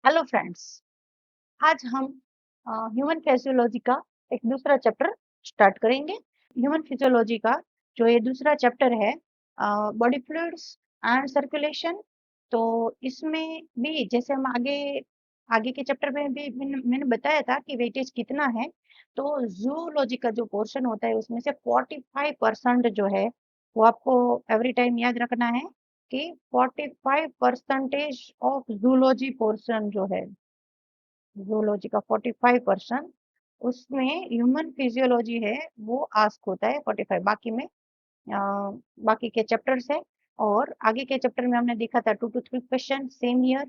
Hello friends. आज हम human physiology का एक दूसरा चैप्टर स्टार्ट करेंगे। ह्यूमन फिजियोलॉजी का जो ये दूसरा चैप्टर है, बॉडी फ्लूइड्स एंड सर्कुलेशन। तो इसमें भी जैसे हम आगे आगे के चैप्टर में भी मैंने बताया था कि वेटेज कितना है। तो जूलॉजी का जो पोर्शन होता है उसमें से 45% जो है वो आपको एवरी टाइम याद रखना है कि 45% ऑफ जूलॉजी पोर्शन जो है, जूलॉजी का 45% उसमें ह्यूमन फिजियोलॉजी है वो आस्क होता है 45। बाकी में बाकी के चैप्टर्स है। और आगे के चैप्टर में हमने देखा था 2 to 3 question same year.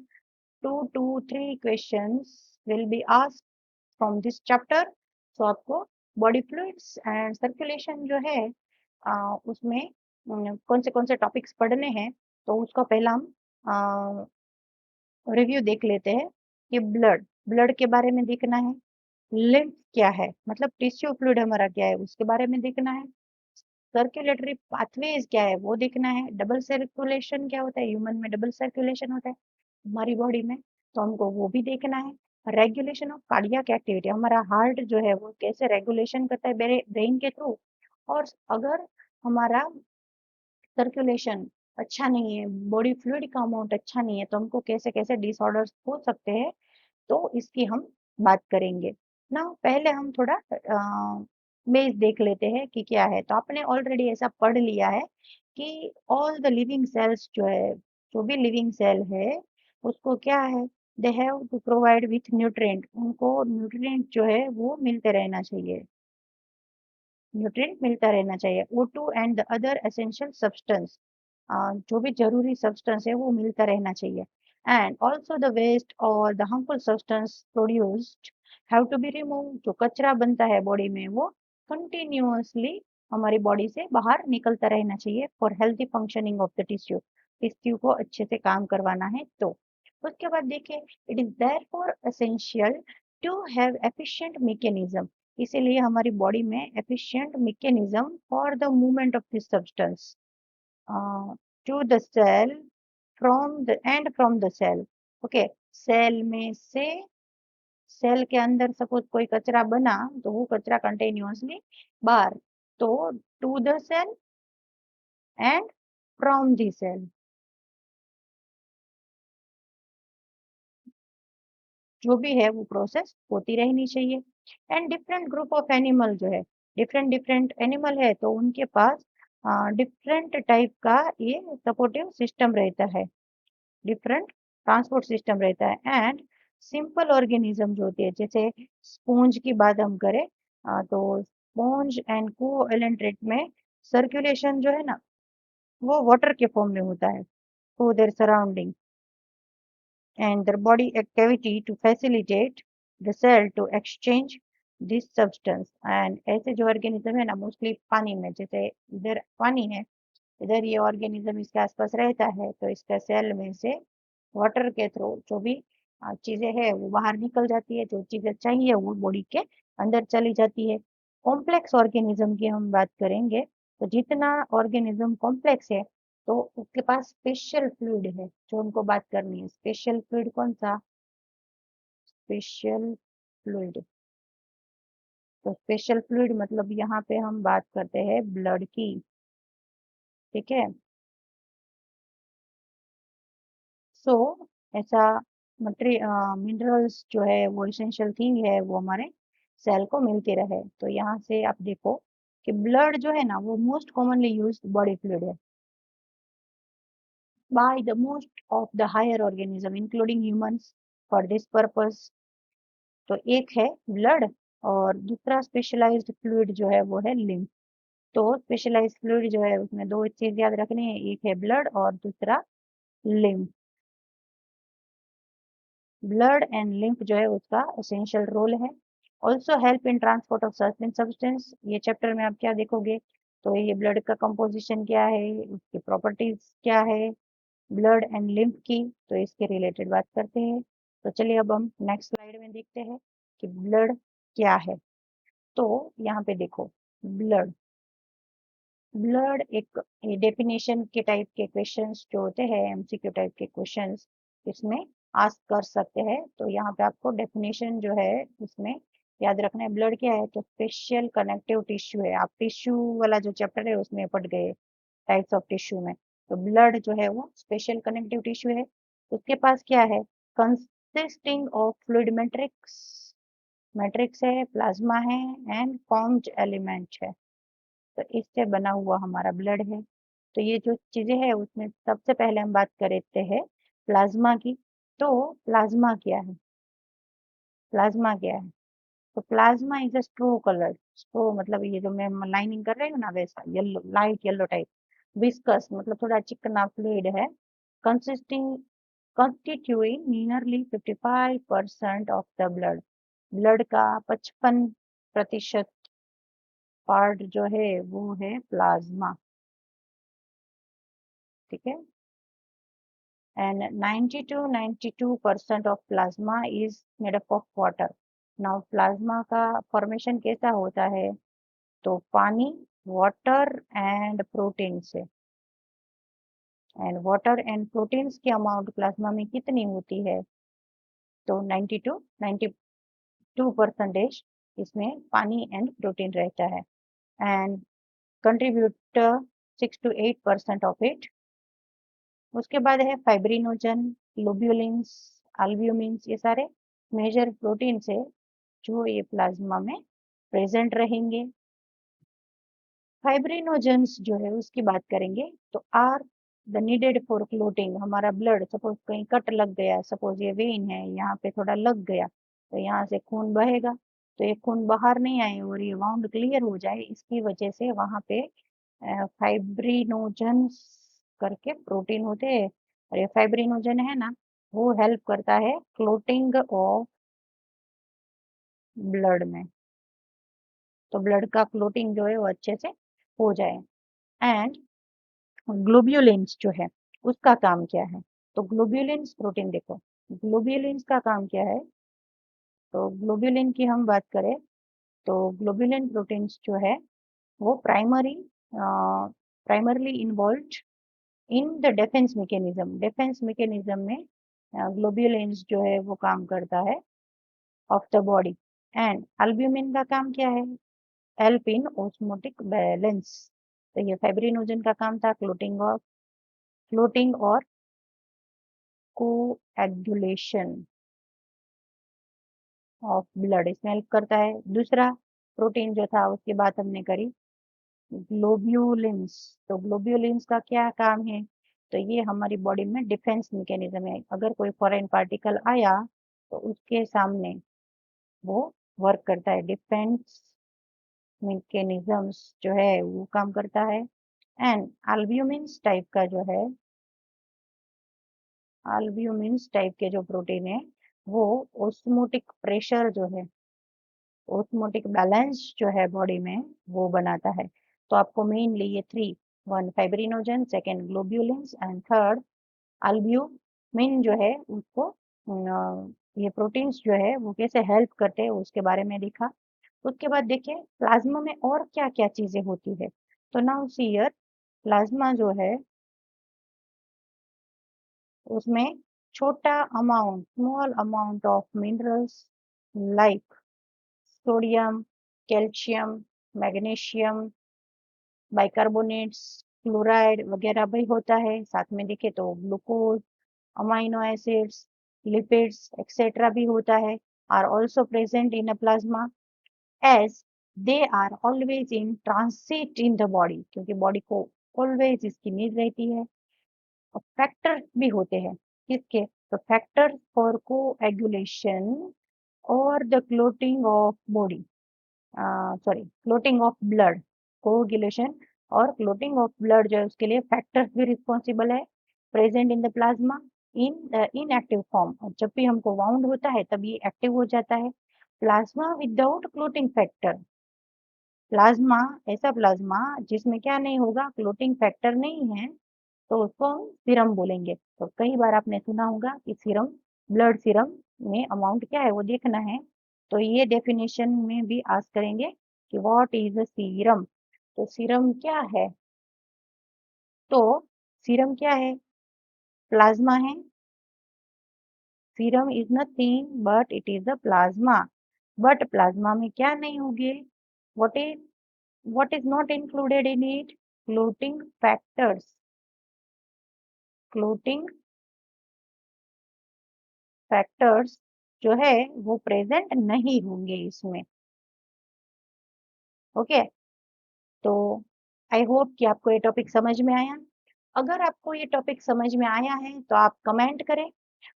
2 to 3 questions will be ask from this chapter. तो आपको बॉडी फ्लूइड्स एंड सर्कुलेशन जो है उसमें कौन से टॉपिक्स पढ़ने हैं, तो उसका पहला हम रिव्यू देख लेते हैं कि ब्लड ब्लड के बारे में देखना है। लिम्फ क्या है, मतलब टिश्यू फ्लूइड हमारा क्या है उसके बारे में देखना है। सर्कुलेटरी पाथवेज क्या है वो देखना है। डबल सर्कुलेशन क्या होता है, ह्यूमन में डबल सर्कुलेशन होता है हमारी बॉडी में, तो हमको वो भी देखना है। रेगुलेशन ऑफ कार्डियक एक्टिविटी, हमारा हार्ट जो है वो कैसे रेगुलेशन करता है ब्रेन के थ्रू। और अगर हमारा सर्कुलेशन अच्छा नहीं है, बॉडी फ्लूइड का अमाउंट अच्छा नहीं है, तो हमको कैसे कैसे डिसऑर्डर्स हो सकते हैं, तो इसकी हम बात करेंगे ना। पहले हम थोड़ा बेस देख लेते हैं कि क्या है। तो आपने ऑलरेडी ऐसा पढ़ लिया है कि ऑल द लिविंग सेल्स जो है, जो भी लिविंग सेल है उसको क्या है, they have to provide with nutrient, उनको न्यूट्रिएंट जो है वो मिलते रहना चाहिए, न्यूट्रिएंट मिलता रहना चाहिए। O2 and the other essential substance, जो भी जरूरी सब्सटेंस है वो मिलता रहना चाहिए। एंड ऑल्सो द वेस्ट और the harmful substance produced have to be remove, जो कचरा बनता है बॉडी में वो कंटिन्यूअसली हमारी बॉडी से बाहर निकलता रहना चाहिए for healthy functioning of the tissue, tissue को अच्छे से काम करवाना है। तो उसके बाद देखिए, it is therefore essential to have efficient mechanism, इसीलिए हमारी बॉडी में efficient mechanism for the movement of this substance to the cell from the and from the cell. Okay, cell में से, सेल के अंदर सपोज कोई कचरा बना तो वो कचरा कंटिन्यूअसली बाहर, तो to the cell and from the cell, जो भी है वो प्रोसेस होती रहनी चाहिए। And different group of animal जो है, डिफरेंट डिफरेंट एनिमल है तो उनके पास डिफरेंट टाइप का ये सपोर्टिव सिस्टम रहता है, डिफरेंट ट्रांसपोर्ट सिस्टम रहता है। एंड सिंपल ऑर्गेनिज्म जो होती है, जैसे स्पॉन्ज की बात हम करें, तो स्पॉन्ज एंड कोएलेंट्रेट में सर्कुलेशन जो है ना वो वाटर के फॉर्म में होता है through their surrounding and their body activity to facilitate the cell to exchange this substance। and ऐसे जो ऑर्गेनिज्म है ना मोस्टली पानी में, जैसे इधर पानी है, इधर ये ऑर्गेनिज्म इसके आसपास रहता है, तो इसका सेल में से वाटर के थ्रू जो भी चीजें है वो बाहर निकल जाती है, जो चीजें चाहिए वो बॉडी के अंदर चली जाती है। कॉम्प्लेक्स ऑर्गेनिज्म की हम बात करेंगे, तो जितना ऑर्गेनिज्म कॉम्प्लेक्स है तो उसके पास स्पेशल फ्लूइड है जो हमको बात करनी है। स्पेशल फ्लूइड कौन सा, स्पेशल फ्लूइड, तो स्पेशल फ्लूइड मतलब यहाँ पे हम बात करते हैं ब्लड की, ठीक है। सो ऐसा मिनरल्स जो है वो इसेंशियल थिंग है, वो हमारे सेल को मिलती रहे। तो यहाँ से आप देखो कि ब्लड जो है ना वो most commonly used body fluid है by the most of the higher organism including humans for this purpose. तो एक है ब्लड और दूसरा स्पेशलाइज्ड फ्लूइड जो है वो है लिम्फ। तो स्पेशलाइज्ड फ्लूइड जो है उसमें दो चीज याद रखनी है, एक है ब्लड और दूसरा लिम्फ। ब्लड एंड लिम्फ जो है उसका एसेंशियल रोल है। Also help in transport of certain substance, ये चैप्टर में आप क्या देखोगे, तो ये ब्लड का कंपोजिशन क्या है, उसकी प्रॉपर्टीज क्या है ब्लड एंड लिम्फ की, तो इसके रिलेटेड बात करते हैं। तो चलिए अब हम नेक्स्ट स्लाइड में देखते हैं कि ब्लड क्या है। तो यहाँ पे देखो, ब्लड, ब्लड एक डेफिनेशन के टाइप के क्वेश्चंस जो होते हैं, एमसीक्यू टाइप के क्वेश्चंस, इसमें आस्क कर सकते हैं। तो यहाँ पे आपको डेफिनेशन जो है उसमें याद रखना है। ब्लड क्या है? तो स्पेशल कनेक्टिव टिश्यू है। आप टिश्यू वाला जो चैप्टर है उसमें पढ़ गए टाइप्स ऑफ टिश्यू में। तो ब्लड जो है वो स्पेशल कनेक्टिव टिश्यू है। उसके पास क्या है? Consisting of fluid matrix, matrix है, प्लाज्मा है एंड फॉर्म्ड एलिमेंट है। तो इससे बना हुआ हमारा ब्लड है। तो ये जो चीजें हैं उसमें सबसे पहले हम बात करते हैं प्लाज्मा की। तो प्लाज्मा क्या है? प्लाज्मा क्या है? तो plasma is a straw colour, straw मतलब ये जो मैं लाइनिंग कर रही हूँ ना वैसा yellow, light yellow type, viscous मतलब थोड़ा चिकना फ्लूइड है, consisting constituting nearly 55% of the blood। Blood का 55% पार्ट जो है वो है प्लाज्मा। ठीक है। And 90 to 92% of plasma is made up of water. Now plasma का फॉर्मेशन कैसा होता है? तो पानी, वाटर एंड प्रोटीन से। एंड वाटर एंड प्रोटीन्स की अमाउंट प्लाज्मा में कितनी होती है? तो 90 to 92% इसमें पानी एंड प्रोटीन रहता है। And contribute 6 to 8% of it. उसके बाद है फाइब्रिनोजन, ग्लोब्यूलिन्स, अल्ब्यूमिन्स, ये सारे मेजर प्रोटीन है जो ये प्लाज्मा में प्रेजेंट रहेंगे। फाइब्रिनोजेंस जो है उसकी बात करेंगे तो are the needed for clotting. हमारा ब्लड सपोज कहीं कट लग गया, सपोज ये वेन है यहाँ पे थोड़ा लग गया तो यहाँ से खून बहेगा, तो ये खून बाहर नहीं आए और ये वाउंड क्लियर हो जाए, इसकी वजह से वहां पे फाइब्रिनोजेंस करके प्रोटीन होते हैं। और ये फाइब्रिनोजन है ना, वो हेल्प करता है क्लोटिंग ऑफ ब्लड में। तो ब्लड का क्लोटिंग जो है वो अच्छे से हो जाए। एंड ग्लोब्यूलिन्स जो है उसका काम क्या है? तो ग्लोब्यूलिन्स प्रोटीन देखो, ग्लोब्यूलिन्स का काम क्या है? तो ग्लोब्यूलिन की हम बात करें तो ग्लोब्यूलिन प्रोटीन्स जो है वो primarily involve in the defence mechanism. Defence mechanism में ग्लोब्यूलिन्स जो है वो काम करता है of the body. And albumin का काम क्या है? Help in osmotic balance. तो ये फाइब्रिनोजन का काम था क्लोटिंग और कोएगुलेशन ऑफ ब्लड, इसमें हेल्प करता है। दूसरा प्रोटीन जो था उसकी बात हमने करी, ग्लोब्यूलिन्स। तो ग्लोब्यूलिन्स का क्या काम है? तो ये हमारी बॉडी में डिफेंस मैकेनिज्म है। अगर कोई फॉरेन पार्टिकल आया तो उसके सामने वो वर्क करता है, डिफेंस मैकेनिज्म्स जो है वो काम करता है। एंड अल्ब्यूमिन्स टाइप का जो है, अल्ब्यूमिन्स टाइप के जो प्रोटीन है वो ऑस्मोटिक प्रेशर जो है, ऑस्मोटिक बैलेंस जो है बॉडी में वो बनाता है। तो आपको मेनली ये three, one fibrinogen, second ग्लोब्यूलिन्स and third albumin जो है उसको ये प्रोटीन्स जो है वो कैसे हेल्प करते हैं उसके बारे में देखा। उसके बाद देखिए प्लाज्मा में और क्या क्या चीजें होती है। तो नाउ सी हियर, प्लाज्मा जो है उसमें छोटा amount, small amount of minerals like sodium, calcium, magnesium, bicarbonates, chloride वगैरह भी होता है। साथ में देखे तो glucose, amino acids, lipids etcetera भी होता है, are also present in a plasma as they are always in transit in the body, क्योंकि बॉडी को ऑलवेज इसकी नीड रहती है। और फैक्टर भी होते हैं किसके? तो फैक्टर फॉर कोएगुलेशन और the clotting of body, sorry clotting of blood, coagulation और क्लोटिंग ऑफ ब्लड जो है उसके लिए फैक्टर्स भी रिस्पॉन्सिबल है, present in the plasma in inactive form. और जब भी हमको वाउंड होता है तब ये एक्टिव हो जाता है। Plasma without clotting factor, plasma ऐसा प्लाज्मा जिसमें क्या नहीं होगा, क्लोटिंग फैक्टर नहीं है, तो उसको हम सीरम बोलेंगे। तो कई बार आपने सुना होगा कि सीरम, ब्लड सीरम में अमाउंट क्या है वो देखना है। तो ये डेफिनेशन में भी आस्क करेंगे कि व्हाट इज अ सीरम। तो सीरम क्या है? तो सीरम क्या है? प्लाज्मा है serum is nothing but it is the plasma. But plasma में क्या नहीं होंगे? What is not included in it? Clotting factors. Clotting factors जो है वो प्रेजेंट नहीं होंगे इसमें। ओके, तो आई होप कि आपको ये टॉपिक समझ में आया। अगर आपको ये टॉपिक समझ में आया है तो आप कमेंट करें।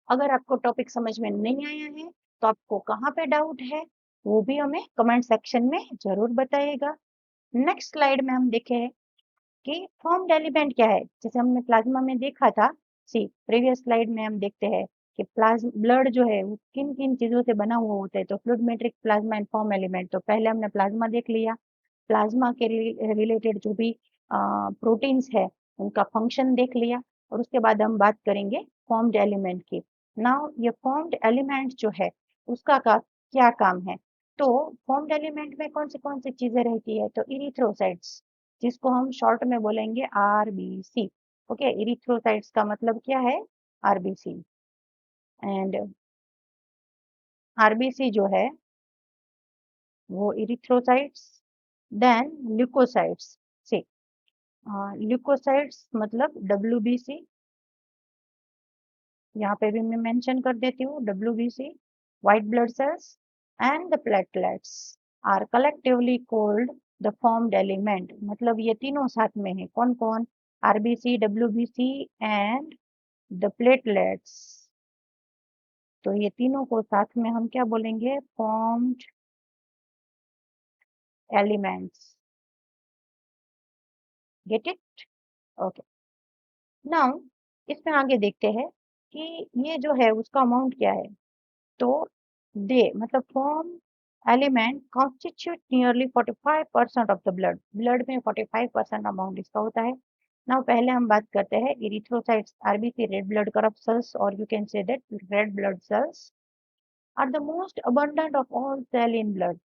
अगर आपको टॉपिक समझ में नहीं आया है तो आपको कहाँ पे डाउट है वो भी हमें कमेंट सेक्शन में जरूर बताइएगा। नेक्स्ट स्लाइड में हम देखें कि फॉर्म्ड एलिमेंट क्या है। जैसे हमने प्लाज्मा में देखा था, सी प्रीवियस स्लाइड में हम देखते हैं कि ब्लड जो है वो किन किन चीजों से बना हुआ होता है। तो fluid matrix plasma and form element, तो पहले हमने प्लाज्मा देख लिया। प्लाज्मा के रिलेटेड जो भी प्रोटीन्स है उनका फंक्शन देख लिया, और उसके बाद हम बात करेंगे फॉर्म्ड एलिमेंट की। नाउ ये फॉर्म्ड एलिमेंट जो है उसका क्या काम है? तो फॉर्म्ड एलिमेंट में कौन सी चीजें रहती है? तो इरिथ्रोसाइट्स, जिसको हम शॉर्ट में बोलेंगे आरबीसी। ओके, इरिथ्रोसाइट्स का मतलब क्या है? आरबीसी। एंड आरबीसी जो है वो इरिथ्रोसाइट्स, देन ल्यूकोसाइट्स से, ल्यूकोसाइट्स मतलब डब्ल्यूबीसी, यहाँ पे भी मैं मेंशन कर देती हूँ WBC, white blood cells and the platelets are collectively called the formed element. मतलब ये तीनों साथ में है, कौन कौन? RBC, WBC and the platelets. तो ये तीनों को साथ में हम क्या बोलेंगे? Formed elements. Get it? Okay, now इसमें आगे देखते हैं कि ये जो है उसका अमाउंट क्या है। तो दे मतलब form element constitute nearly 45% of the blood. Blood में 45% अमाउंट इसका होता है। नाउ पहले हम बात करते हैं erythrocytes, RBC, red blood corpuscles, और you can say that red blood cells are the most abundant of all cell in blood.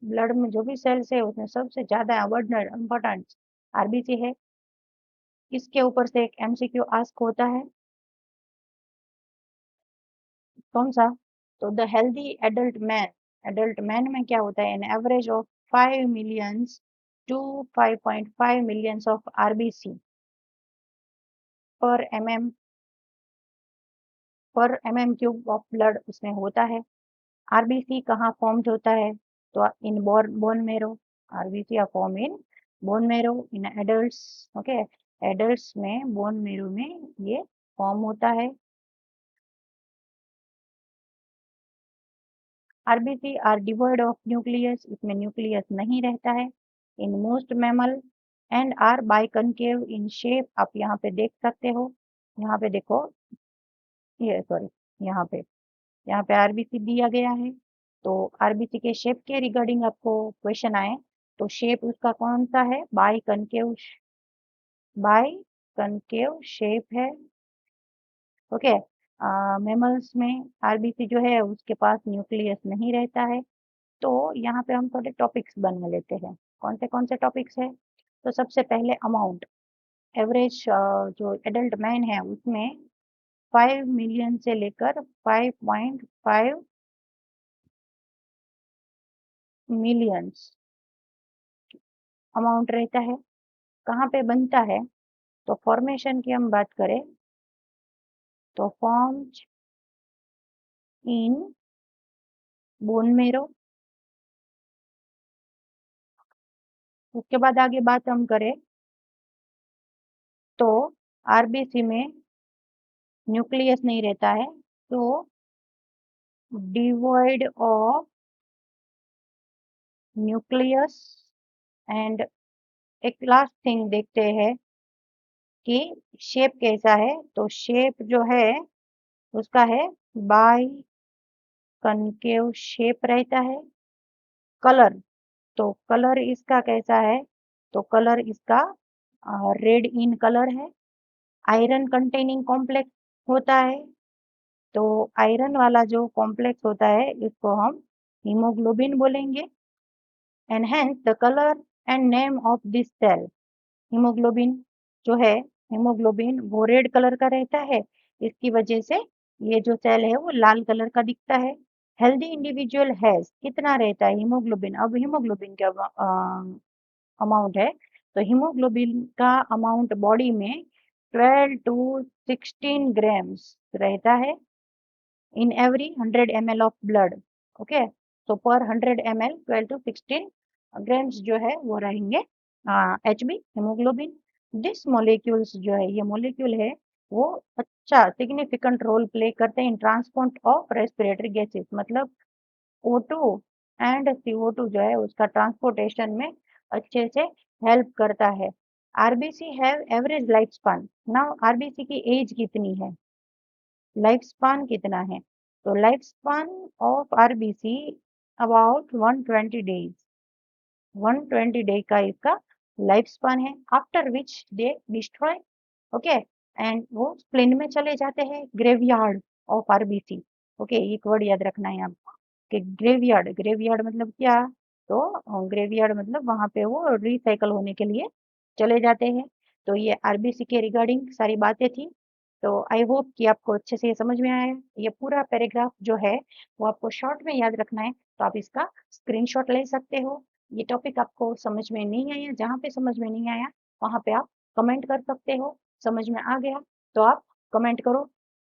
Blood में जो भी सेल्स है उसमें सबसे ज्यादा अबंडेंट इम्पोर्टेंट आरबीसी है। इसके ऊपर से एक एमसीक्यू आस्क होता है, कौन सा? तो द हेल्दी एडल्ट मैन में क्या होता है? An average of 5 millions to 5.5 millions of RBC per m m cube of blood उसमें होता है। आरबीसी कहाँ फॉर्म्ड होता है? तो in bone marrow. RBC are form in bone marrow in adults. Okay, adults में बोन मेरो में ये फॉर्म होता है। RBC are devoid of nucleus, इसमें न्यूक्लियस नहीं रहता है in most mammal, and are biconcave in shape. आप यहाँ पे देख सकते हो, यहाँ पे देखो, ये सॉरी, यहाँ पे आरबीसी दिया गया है। तो आरबीसी के शेप के रिगार्डिंग आपको क्वेश्चन आए तो शेप उसका कौन सा है? बाई कनकेव शेप है। ओके, मैमल्स में आरबीसी जो है उसके पास न्यूक्लियस नहीं रहता है। तो यहाँ पे हम थोड़े टॉपिक्स बना लेते हैं। कौन से टॉपिक्स है? तो सबसे पहले अमाउंट। एवरेज जो एडल्ट मैन है उसमें 5 मिलियन से लेकर 5.5 मिलियंस अमाउंट रहता है। कहाँ पे बनता है? तो फॉर्मेशन की हम बात करें तो फॉर्म्ड इन बोन मेरो। उसके बाद आगे बात हम करें तो आरबीसी में न्यूक्लियस नहीं रहता है, तो डिवॉइड ऑफ न्यूक्लियस। एंड एक लास्ट थिंग देखते हैं कि शेप कैसा है। तो शेप जो है उसका है बाई कनकेव शेप रहता है। कलर, तो कलर इसका कैसा है? तो कलर इसका रेड इन कलर है। आयरन कंटेनिंग कॉम्प्लेक्स होता है। तो आयरन वाला जो कॉम्प्लेक्स होता है इसको हम हीमोग्लोबिन बोलेंगे। And hence the colour and name of this cell. Haemoglobin जो है, हीमोग्लोबिन वो रेड कलर का रहता है। इसकी वजह से ये जो सेल है वो लाल कलर का दिखता है। हेल्दी इंडिविजुअल हैज कितना रहता है हीमोग्लोबिन, अब हीमोग्लोबिन का अमाउंट है, तो हीमोग्लोबिन का अमाउंट बॉडी में 12 टू 16 ग्राम्स रहता है in every 100 ml of blood. Okay, तो पर 100 ml 12 टू 16 ग्राम्स जो है वो रहेंगे एचबी हीमोग्लोबिन। दिस मॉलिक्यूल्स जो है ये मॉलिक्यूल है वो अच्छा सिग्निफिकेंट रोल प्ले करते हैं इन ट्रांसपोर्ट ऑफ रेस्पिरेटरी गैसेस, मतलब O2 एंड CO2 जो है उसका ट्रांसपोर्टेशन में अच्छे से हेल्प करता है। RBC have average life span. Now RBC की एज कितनी है, लाइफ स्पान कितना है, तो life span of RBC about 120 days, 120 day का इसका लाइफ स्पान है। After which they destroy, okay, and वो स्प्लिन में चले जाते हैं, ग्रेवयार्ड ऑफ आरबीसी। ओके, एक वर्ड याद रखना है आपको कि ग्रेवयार्ड, ग्रेवयार्ड मतलब क्या, तो ग्रेवयार्ड मतलब वहां पे वो रिसाइकल होने के लिए चले जाते हैं। तो ये आरबीसी के रिगार्डिंग सारी बातें थी। तो आई होप कि आपको अच्छे से ये समझ में आया। ये पूरा पैराग्राफ जो है वो आपको शॉर्ट में याद रखना है, तो आप इसका स्क्रीनशॉट ले सकते हो। ये टॉपिक आपको समझ में नहीं आया, जहाँ पे समझ में नहीं आया वहाँ पे आप कमेंट कर सकते हो। समझ में आ गया तो आप कमेंट करो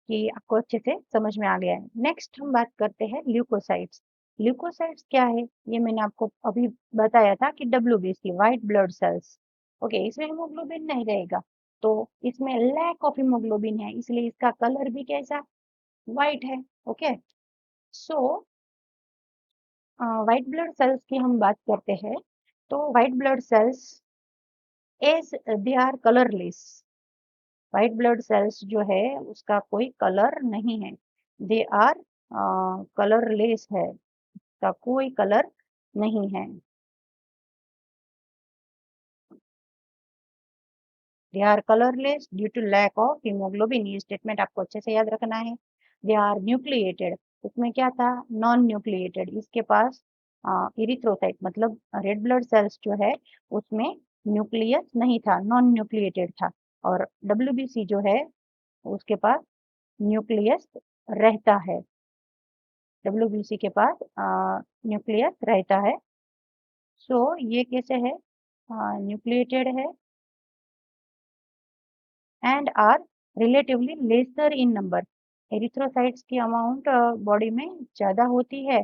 कि आपको अच्छे से समझ में आ गया है। नेक्स्ट हम बात करते हैं ल्यूकोसाइट्स। ल्यूकोसाइट्स क्या है, ये मैंने आपको अभी बताया था कि WBC white blood sales. Okay, इसमें हीमोग्लोबिन नहीं रहेगा, तो इसमें लैक ऑफ हीमोग्लोबिन है, इसलिए इसका कलर भी कैसा, व्हाइट है। Okay, so white blood cells की हम बात करते हैं, तो white blood cells as they are colourless, white blood cells जो है उसका कोई कलर नहीं है, दे आर कलरलेस है, उसका कोई कलर नहीं है। They are colourless due to lack of haemoglobin, ये स्टेटमेंट आपको अच्छे से याद रखना है। दे आर न्यूक्लिएटेड, इसमें क्या था, नॉन न्यूक्लिएटेड, इसके पास इरिथ्रोसाइट मतलब रेड ब्लड सेल्स जो है उसमें न्यूक्लियस नहीं था, नॉन न्यूक्लिएटेड था। और डब्ल्यूबीसी जो है उसके पास न्यूक्लियस रहता है, डब्ल्यूबीसी के पास न्यूक्लियस रहता है। सो ये कैसे है, न्यूक्लिएटेड है and are relatively lesser in number, erythrocytes की अमाउंट बॉडी में ज़्यादा होती है,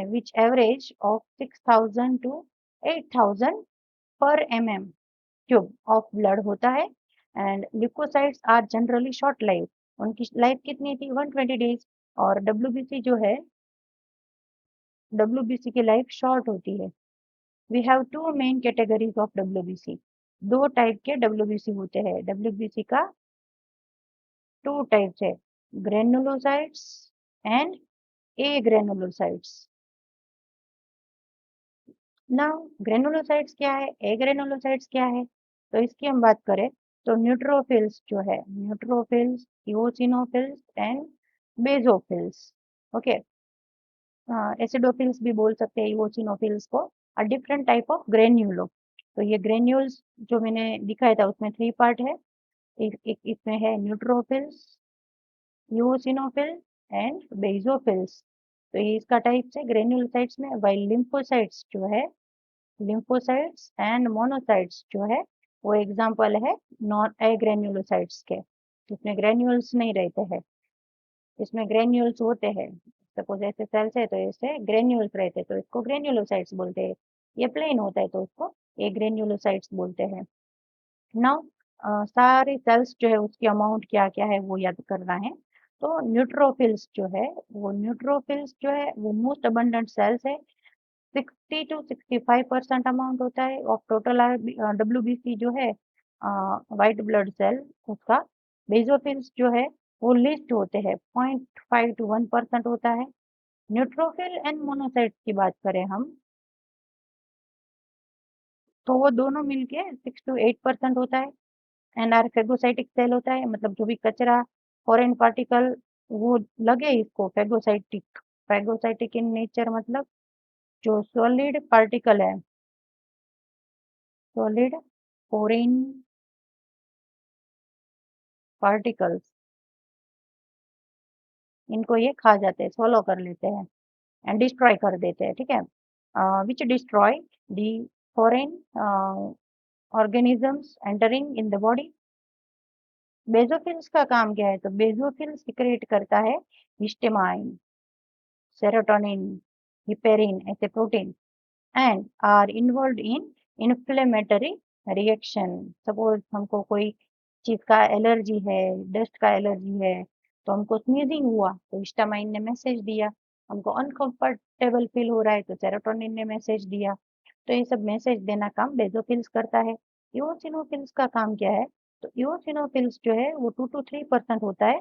विच एवरेज ऑफ 6000 टू 8000 पर क्यूब ऑफ ब्लड होता है। And leucocytes are generally short life, उनकी लाइफ कितनी थी 120 डेज। और डब्ल्यूबीसी जो है, डब्ल्यूबीसी की लाइफ शॉर्ट होती है। We have two main categories of WBC, दो टाइप के डब्ल्यूबीसी होते हैं, डब्ल्यूबीसी का टू टाइप्स है, granulocytes and agranulocytes. Now granulocytes क्या है, ए ग्रेनुलोसाइट्स क्या है, तो इसकी हम बात करें तो न्यूट्रोफिल्स जो है, neutrophils, eosinophils and basophils. Okay, acidophils भी बोल सकते हैं इओसिनोफिल्स को, अ डिफरेंट टाइप ऑफ ग्रेन्यूलो। तो ये ग्रेन्यूल्स जो मैंने दिखाया था उसमें थ्री पार्ट है, एक इसमें है न्यूट्रोफिल्स, यूसिनोफिल एंड बेसोफिल्स। तो ये इसका टाइप्स है ग्रेन्युलोसाइट्स में। वाइल लिम्फोसाइट्स जो है, लिम्फोसाइट्स एंड मोनोसाइट्स जो है वो एग्जांपल है नॉन ए ग्रेन्युलोसाइट्स के, इसमें ग्रेन्यूल्स नहीं रहते हैं, इसमें ग्रेन्यूल्स होते हैं। सपोज ऐसे सेल्स है तो ऐसे ग्रेन्यूल्स रहते हैं तो इसको ग्रेन्युलोसाइट्स बोलते हैं। ये प्लेन होता है तो उसको ए ग्रेन्युलोसाइट्स बोलते हैं। नाउ सारे सेल्स जो है उसकी अमाउंट क्या क्या है वो याद करना है। तो न्यूट्रोफिल्स जो है, वो न्यूट्रोफिल्स जो है वो मोस्ट अबंडेंट सेल्स है, 60 to 65% अमाउंट होता है ऑफ टोटल डब्ल्यूबीसी जो है वाइट ब्लड सेल उसका। बेसोफिल्स जो है वो लिस्ट होते हैं, 0.5 to 1% होता है। न्यूट्रोफिल एंड मोनोसाइट्स की बात करें हम, तो वो दोनों मिलके 6 to 8% होता है। एनआर फेगोसाइटिक सेल होता है, मतलब जो भी कचरा फॉरेन पार्टिकल वो लगे इसको फेगोसाइटिक, फेगोसाइटिक इन नेचर मतलब जो सॉलिड पार्टिकल है, सॉलिड फॉरेन पार्टिकल्स इनको ये खा जाते हैं, swallow कर लेते हैं एंड डिस्ट्रॉय कर देते हैं, ठीक है। Which destroy the foreign organisms entering in the body. Basophils का काम क्या है? तो बेजोफिल सिक्रेट करता है हिस्टामाइन, सेरोटोनिन, हिपेरिन ऐसे protein and are involve in inflammatory reaction. Suppose हमको कोई चीज का एलर्जी है, डस्ट का एलर्जी है, तो हमको स्नीजिंग हुआ तो हिस्टामाइन ने मैसेज दिया। हमको अनकंफर्टेबल फील हो रहा है तो सेरोटोनिन ने मैसेज दिया। तो ये सब मैसेज देना काम बेजोफिल्स करता है। इओसिनोफिल्स का काम क्या है? तो इओसिनोफिल्स जो है वो 2 to 3% होता है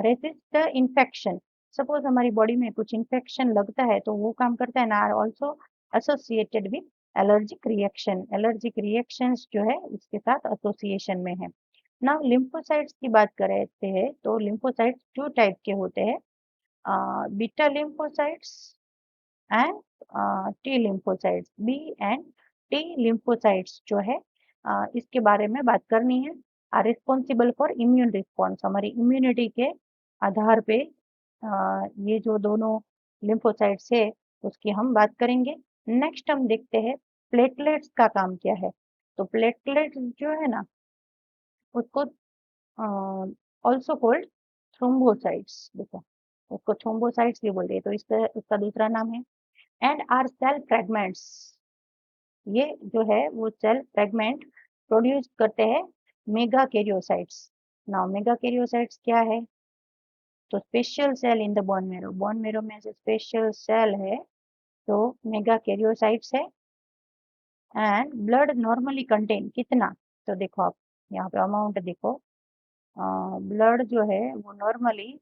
रेसिस्ट द इन्फेक्शन। सपोज हमारी बॉडी में कुछ इन्फेक्शन लगता है तो वो काम करता है ना, are also associated with allergic reaction. Allergic reactions जो है इसके साथ एसोसिएशन में है। नाउ लिम्फोसाइट्स की बात करते हैं तो लिम्फोसाइट्स 2 टाइप के होते हैं, beta lymphocytes and T lymphocytes. B and T lymphocytes जो है इसके बारे में बात करनी है। Are responsible for immune response, हमारी इम्यूनिटी के आधार पे ये जो दोनों लिम्फोसाइट्स है उसकी हम बात करेंगे। नेक्स्ट हम देखते हैं प्लेटलेट्स का काम क्या है। तो प्लेटलेट्स जो है ना उसको ऑल्सो कॉल्ड थ्रोम्बोसाइट्स, देखो उसको थ्रोम्बोसाइट्स भी बोलते हैं, तो इसका उसका दूसरा नाम है। एंड आर सेल फ्रेगमेंट्स, ये जो है वो सेल फ्रेगमेंट प्रोड्यूस करते हैं megakaryocytes. Now megakaryocytes क्या है? तो special cell in the bone marrow में से स्पेशल सेल है तो मेगा कैरियोसाइट्स है। एंड ब्लड नॉर्मली कंटेन कितना? तो देखो आप यहाँ पे अमाउंट देखो, ब्लड जो है वो नॉर्मली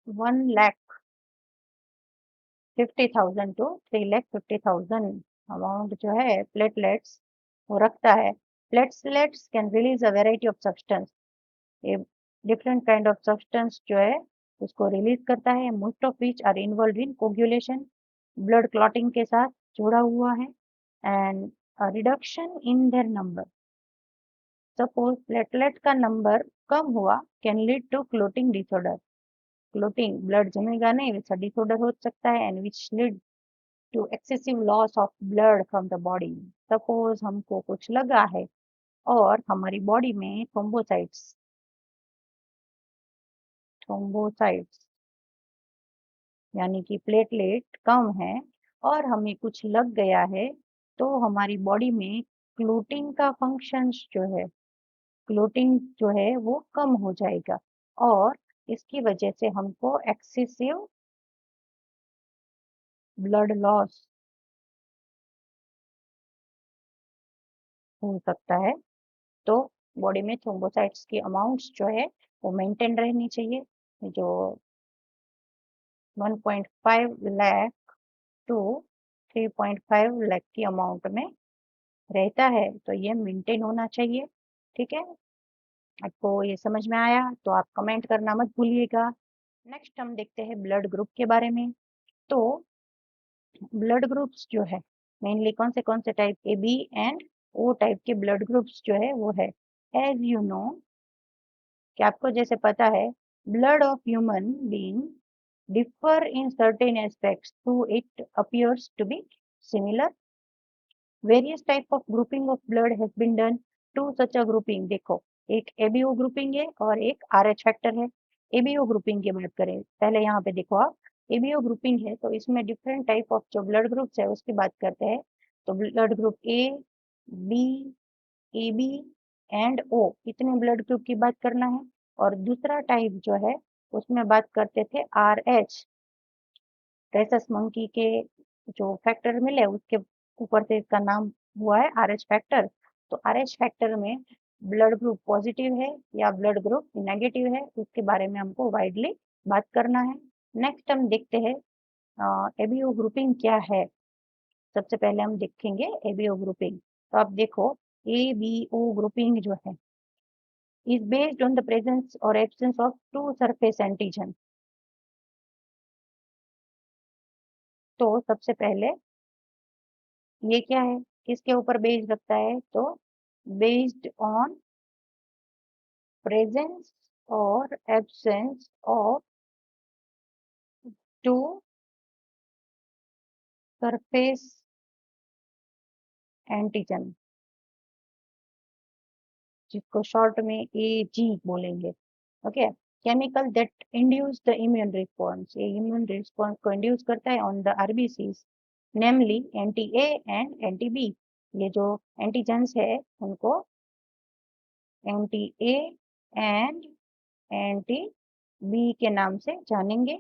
1,50,000 to 3,50,000 अमाउंट जो है प्लेटलेट्स वो रखता है। Platelets can release a variety of substance, ये डिफरेंट काइंड ऑफ सब्सटेंस जो है उसको रिलीज करता है। Most of which are involve in coagulation, blood clotting के साथ जुड़ा हुआ है। And reduction in their number, suppose platelet का नंबर कम हुआ can lead to clotting disorder. Clotting blood जमेगा नहीं वैसा डिसऑर्डर हो सकता है and which lead to excessive loss of blood from the body. Suppose हमको कुछ लगा है और हमारी बॉडी में थ्रोम्बोसाइट्स यानी कि प्लेटलेट कम है और हमें कुछ लग गया है तो हमारी बॉडी में क्लोटिंग का फंक्शंस जो है, क्लोटिंग जो है वो कम हो जाएगा और इसकी वजह से हमको एक्सेसिव ब्लड लॉस हो सकता है। तो बॉडी में थ्रोम्बोसाइट्स की अमाउंट्स जो है वो मेंटेन रहनी चाहिए, जो 1.5 लाख टू 3.5 लाख की अमाउंट में रहता है तो ये मेंटेन होना चाहिए, ठीक है। आपको ये समझ में आया तो आप कमेंट करना मत भूलिएगा। नेक्स्ट हम देखते हैं ब्लड ग्रुप के बारे में। तो ब्लड ग्रुप्स जो है मेनली कौन से टाइप के, बी एंड ओ टाइप के ब्लड ग्रुप्स जो है वो है। एज यू नो कि आपको जैसे पता है blood of human being differ in certain aspects to it appears to be similar. Various type of grouping of blood has been done two such a grouping. देखो एक एबीओ ग्रुपिंग है और एक आरएच फैक्टर है। ABO grouping की बात करें, पहले यहाँ पे देखो आप, एबीओ ग्रुपिंग है तो इसमें डिफरेंट टाइप ऑफ जो ब्लड ग्रुप्स है उसकी बात करते हैं। तो blood group A, B, A B and O, इतने ब्लड ग्रुप की बात करना है। और दूसरा टाइप जो है उसमें बात करते थे आर एच, रेसस मंकी के जो फैक्टर मिले उसके ऊपर से इसका नाम हुआ है आर एच फैक्टर। तो आर एच फैक्टर में ब्लड ग्रुप पॉजिटिव है या ब्लड ग्रुप नेगेटिव है उसके बारे में हमको वाइडली बात करना है। नेक्स्ट हम देखते हैं एबीओ ग्रुपिंग क्या है। सबसे पहले हम देखेंगे एबीओ ग्रुपिंग। तो आप देखो एबीओ ग्रुपिंग जो है is based on the presence or absence of two surface antigen। तो सबसे पहले ये क्या है, किसके ऊपर बेस्ड रखता है? तो based on presence or absence of two surface antigen, जिसको शॉर्ट में AG बोलेंगे। Okay, chemical that induce the immune response, ये इम्यून रिस्पॉन्स को इंड्यूस करता है on the RBCs, namely anti A and anti B. ये जो एंटीजेंस है उनको anti A and anti B के नाम से जानेंगे।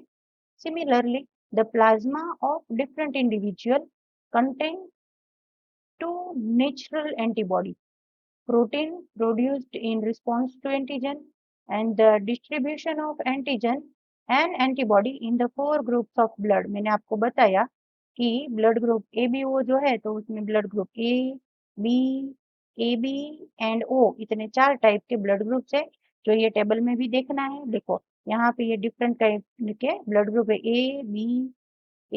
Similarly the plasma of different individual contain two natural antibody, protein produced in response to antigen, and the distribution of antigen and antibody in the four groups of blood। मैंने आपको बताया कि blood group A B O जो है तो उसमें blood group B A B and O, इतने 4 type के ब्लड ग्रुप्स है जो ये टेबल में भी देखना है। देखो यहाँ पे ये डिफरेंट टाइप के ब्लड ग्रुप है, A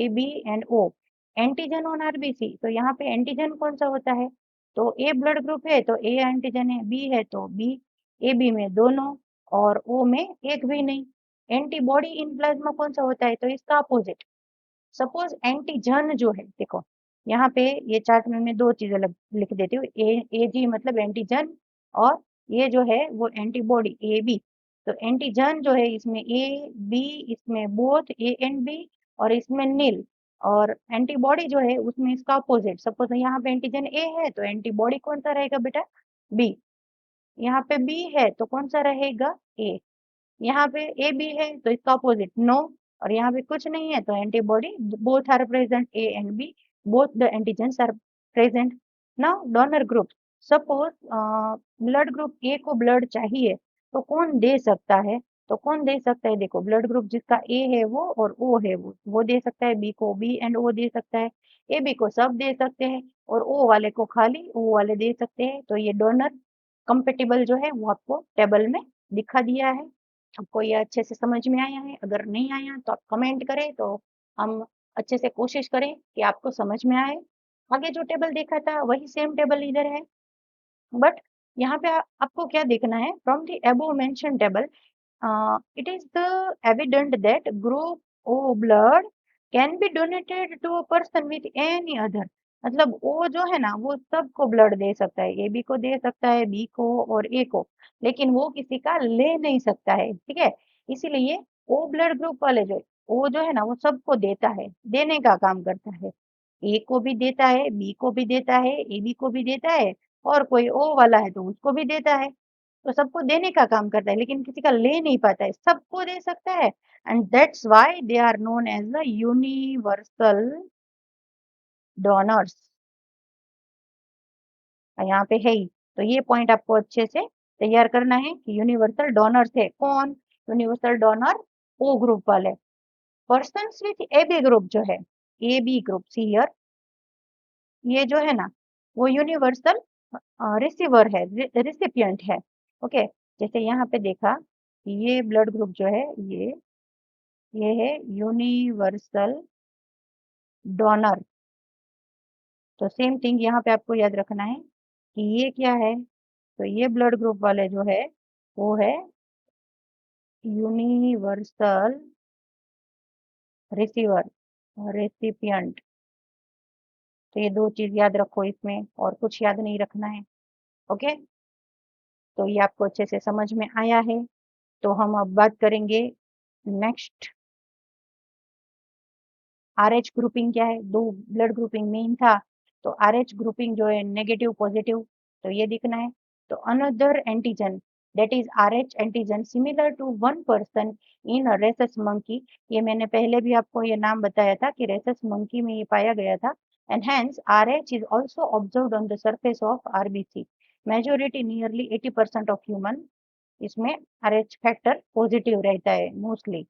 B and O. Antigen on RBC, तो यहाँ पे एंटीजन कौन सा होता है, तो ए ब्लड ग्रुप है तो ए एंटीजन है, बी है तो बी, ए बी में दोनों और ओ में एक भी नहीं। एंटीबॉडी इन प्लाज्मा कौन सा होता है, तो इसका अपोजिट। सपोज एंटीजन जो है, देखो यहाँ पे ये चार्ट में मैं 2 चीजें लिख देती हूँ, ए जी मतलब एंटीजन, और ये जो है वो एंटीबॉडी ए बी। तो एंटीजन जो है इसमें ए बी, इसमें बोथ ए एंड बी, और इसमें नील। और एंटीबॉडी जो है उसमें इसका अपोजिट। सपोज यहाँ पे एंटीजन ए है तो एंटीबॉडी कौन सा रहेगा बेटा, बी। यहाँ पे बी है तो कौन सा रहेगा, ए। यहाँ पे ए बी है तो इसका अपोजिट नो, और यहाँ पे कुछ नहीं है तो antibody, both are present A and B, both the antigens are present. Now donor group, suppose blood group A को ब्लड चाहिए तो कौन दे सकता है, तो कौन दे सकता है, देखो ब्लड ग्रुप जिसका ए है वो और ओ है वो दे सकता है, बी को बी एंड ओ दे सकता है, ए बी को सब दे सकते हैं, और ओ वाले को खाली ओ वाले दे सकते हैं। तो ये डोनर कंपेटिबल जो है वो आपको टेबल में दिखा दिया है। आपको ये अच्छे से समझ में आया है, अगर नहीं आया तो आप कमेंट करें तो हम अच्छे से कोशिश करें कि आपको समझ में आए। आगे जो टेबल देखा था वही सेम टेबल इधर है, बट यहाँ पे आपको क्या देखना है, from the above mention table it is the evident that group O blood can be donated to a person with any other। मतलब O जो है ना वो सबको ब्लड दे सकता है, ए बी को दे सकता है, बी को और ए को, लेकिन वो किसी का ले नहीं सकता है, ठीक है। इसीलिए ओ ब्लड ग्रुप वाले जो ओ जो है ना वो सबको देता है, देने का काम करता है, ए को भी देता है, बी को भी देता है, ए बी को भी देता है, और कोई ओ वाला है तो उसको भी देता है। तो सबको देने का काम करता है लेकिन किसी का ले नहीं पाता है, सबको दे सकता है। And that's why they are known as the universal donors. यहाँ पे है ही, तो ये पॉइंट आपको अच्छे से तैयार करना है कि यूनिवर्सल डोनर्स है कौन, यूनिवर्सल डोनर ओ ग्रुप वाले। Persons with A B group जो है, A B group see here, ये जो है ना वो यूनिवर्सल रिसीवर है, रिसिपिएंट है। ओके, जैसे यहाँ पे देखा ये ब्लड ग्रुप जो है ये है यूनिवर्सल डोनर। तो सेम थिंग यहाँ पे आपको याद रखना है कि ये क्या है, तो ये ब्लड ग्रुप वाले जो है वो है यूनिवर्सल रिसीवर, रेसिपिएंट। तो ये 2 चीज याद रखो इसमें, और कुछ याद नहीं रखना है। ओके, तो ये आपको अच्छे से समझ में आया है। तो हम अब बात करेंगे नेक्स्ट, आरएच ग्रुपिंग क्या है। 2 ब्लड ग्रुपिंग मेन था, तो आरएच ग्रुपिंग जो है नेगेटिव पॉजिटिव, तो ये दिखना है। तो another antigen that is RH antigen similar to one person in rhesus monkey. ये मैंने पहले भी आपको ये नाम बताया था कि रेसस मंकी में ये पाया गया था। And hence RH is also observed on the surface of RBC. Majority nearly 80% of human, इसमें आरएच फैक्टर पॉजिटिव रहता है mostly,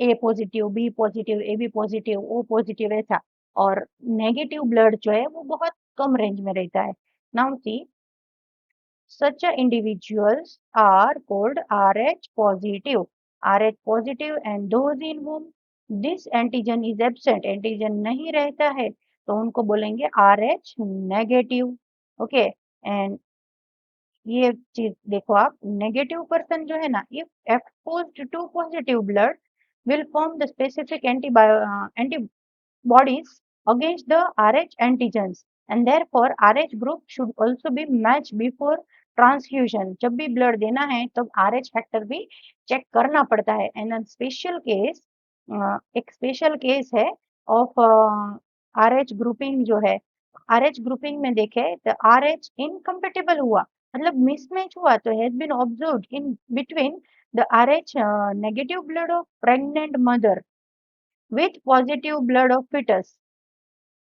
A positive, B positive, A B positive, O positive, ऐसा। और नेगेटिव ब्लड जो है वो बहुत कम रेंज में रहता है। Now see, such individuals are called RH positive, RH positive, and those in whom this antigen is absent, antigen नहीं रहता है तो उनको बोलेंगे RH negative। ओके, एंड ये चीज देखो आप, नेगेटिव पर्सन जो है ना, if exposed to positive blood will form the specific antibodies against the RH antigens and therefore RH group should also be matched before transfusion. जब भी ब्लड देना है तब RH फैक्टर भी चेक करना पड़ता है। एंड स्पेशल केस, एक स्पेशल केस है ऑफ RH ग्रुपिंग जो है, RH ग्रुपिंग में देखे तो RH इनकम्पेटिबल हुआ, मतलब मिसमैच हुआ, तो has been observed in between the RH negative blood of pregnant mother with positive blood of foetus.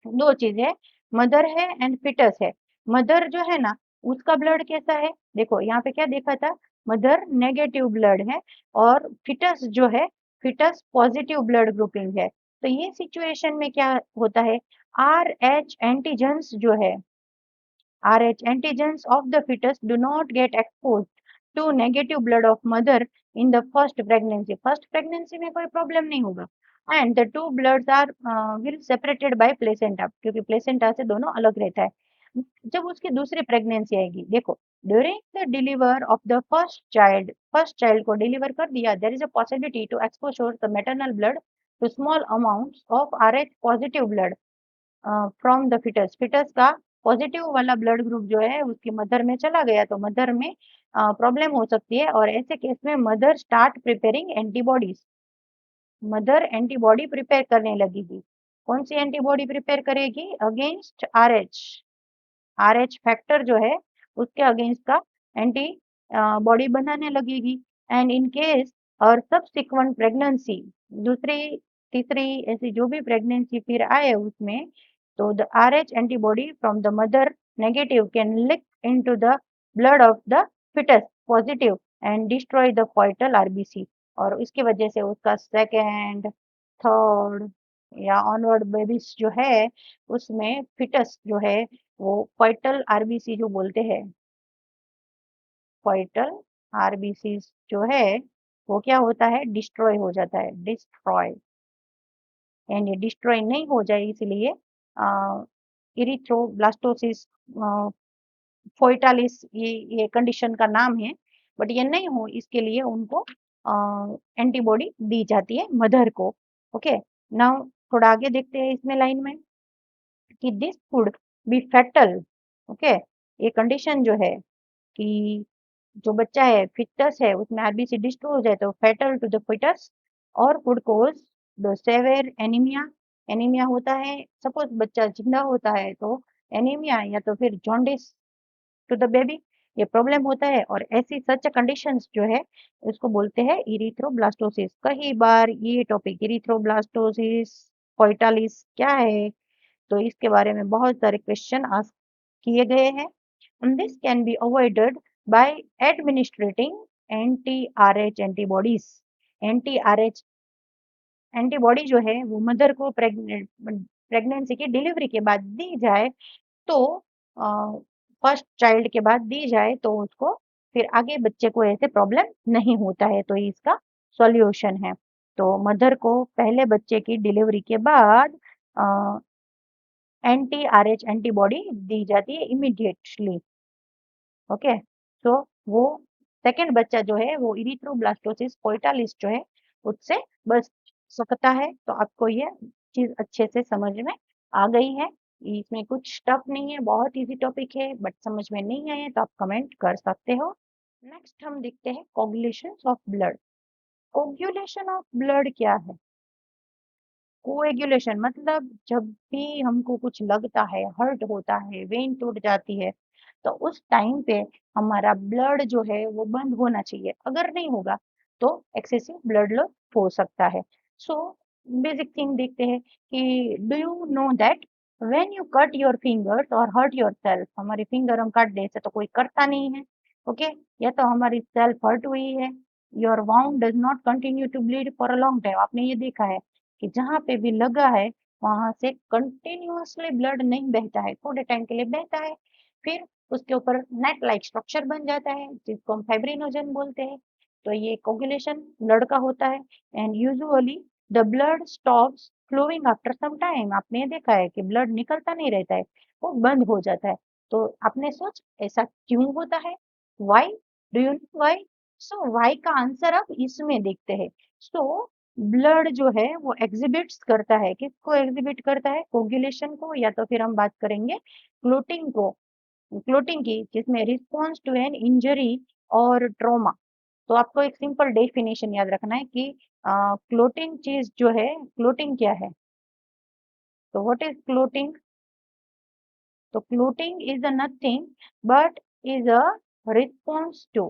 दो चीज है, मदर है एंड फिटस है। मदर जो है ना, उसका ब्लड कैसा है, देखो यहाँ पे क्या देखा था, मदर नेगेटिव ब्लड है और फिटस जो है, फिटस पॉजिटिव ब्लड ग्रुपिंग है। तो ये सिचुएशन में क्या होता है, आर एच एंटीजेंस जो है, RH antigens of the fetus do not get exposed to negative blood of mother in the first pregnancy. First pregnancy में कोई problem नहीं होगा, and the two bloods are will separated by placenta, क्योंकि placenta से दोनों अलग रहता है। जब उसकी दूसरी प्रेगनेंसी आएगी, देखो during the deliver of the first child को डिलीवर कर दिया, there is a possibility to exposure the maternal blood to small amounts of RH positive blood from the foetus. Foetus का पॉजिटिव वाला ब्लड ग्रुप जो है उसकी mother में चला गया, तो मदर में प्रॉब्लम हो सकती है, और ऐसे केस में mother start preparing antibodies, mother antibody prepare करने लगेगी। कौन सी एंटीबॉडी प्रिपेयर करेगी, अगेंस्ट RH, RH फैक्टर जो है उसके अगेंस्ट का एंटी बॉडी बनाने लगेगी। एंड इन केस और सब्सिक्वेंट प्रेगनेंसी, दूसरी तीसरी ऐसी जो भी प्रेगनेंसी फिर आए उसमें, तो the RH antibody from the mother negative can leak into the blood of the foetus positive and destroy the foetal RBC, और इसकी वजह से उसका सेकेंड, थर्ड या ऑनवर्ड बेबीज जो है उसमें फिटस जो है वो फॉइटल RBC जो बोलते हैं, फॉइटल RBC जो है वो क्या होता है, डिस्ट्रॉय हो जाता है, डिस्ट्रॉय। एंड ये डिस्ट्रॉय नहीं हो जाए इसलिए इरिथ्रोब्लास्टोसिस फोइटालिस ये कंडीशन का नाम है, बट ये नहीं हो इसके लिए उनको एंटीबॉडी दी जाती है मदर को। ओके, नाउ थोड़ा आगे देखते हैं इसमें लाइन में कि this would be fatal. Okay, ये कंडीशन जो है कि जो बच्चा है फिटस है उसमें RBC डिस्ट्रॉय हो जाए तो फैटल टू द फिटस और could cause the severe anaemia. Anaemia होता है, सपोज बच्चा जिंदा होता है तो एनीमिया या तो फिर जॉन्डिस टू द बेबी, ये प्रॉब्लम होता है। और ऐसी सच कंडीशंस जो है उसको बोलते हैं इरिथ्रोब्लास्टोसिस। कई बार ये टॉपिक इरिथ्रोब्लास्टोसिस फोइटालिस क्या है, तो इसके बारे में बहुत सारे क्वेश्चन आस्क किए गए हैं। And this can be avoided by administrating anti-RH antibodies. Anti-RH antibody जो है वो मदर को प्रेगनेंसी की डिलीवरी के बाद दी जाए, तो फर्स्ट चाइल्ड के बाद दी जाए तो उसको फिर आगे बच्चे को ऐसे प्रॉब्लम नहीं होता है, तो ये इसका सॉल्यूशन है। तो मदर को पहले बच्चे की डिलीवरी के बाद एंटी-RH एंटीबॉडी दी जाती है इमीडिएटली। ओके, तो वो सेकंड बच्चा जो है वो इरिथ्रोब्लास्टोसिस फोइटालिस जो है उससे बच सकता है। तो आपको ये चीज अच्छे से समझ में आ गई है, इसमें कुछ टफ नहीं है, बहुत इजी टॉपिक है, बट समझ में नहीं आए तो आप कमेंट कर सकते हो। नेक्स्ट हम देखते हैं coagulation of blood. Coagulation of blood क्या है, कोएगुलेशन मतलब जब भी हमको कुछ लगता है, हर्ट होता है, वेन टूट जाती है, तो उस टाइम पे हमारा ब्लड जो है वो बंद होना चाहिए। अगर नहीं होगा तो एक्सेसिव ब्लड लॉस हो सकता है। सो बेसिक थिंग देखते हैं कि do you know that when you cut your fingers और हर्ट योरसेल्फ, हमारी फिंगर हम काट दे तो कोई करता नहीं है, ओके, या तो हमारी सेल्फ हर्ट हुई है, your wound does not continue to bleed for a long time. आपने ये देखा है कि जहाँ पे भी लगा है वहां से कंटिन्यूअसली ब्लड नहीं बहता है, थोड़े टाइम के लिए बहता है, फिर उसके ऊपर नेट लाइक स्ट्रक्चर बन जाता है जिसको हम फाइब्रिनोजन बोलते हैं। तो ये कोगुलेशन ब्लड का होता है। And usually the blood stops flowing after some time. आपने ये देखा है कि ब्लड निकलता नहीं रहता है, वो बंद हो जाता है। तो आपने सोच ऐसा क्यों होता है, why, do you know why? So why का आंसर अब इसमें देखते हैं। सो ब्लड जो है वो एग्जिबिट्स करता है, किसको एग्जिबिट करता है? कोगुलेशन को, या तो फिर हम बात करेंगे क्लोटिंग को, क्लोटिंग की, जिसमें रिस्पॉन्स टू एन इंजरी और ट्रॉमा। तो आपको एक सिंपल डेफिनेशन याद रखना है कि क्लोटिंग चीज जो है, क्लोटिंग क्या है? तो व्हाट इज क्लोटिंग? तो clotting is a nothing but is a response to,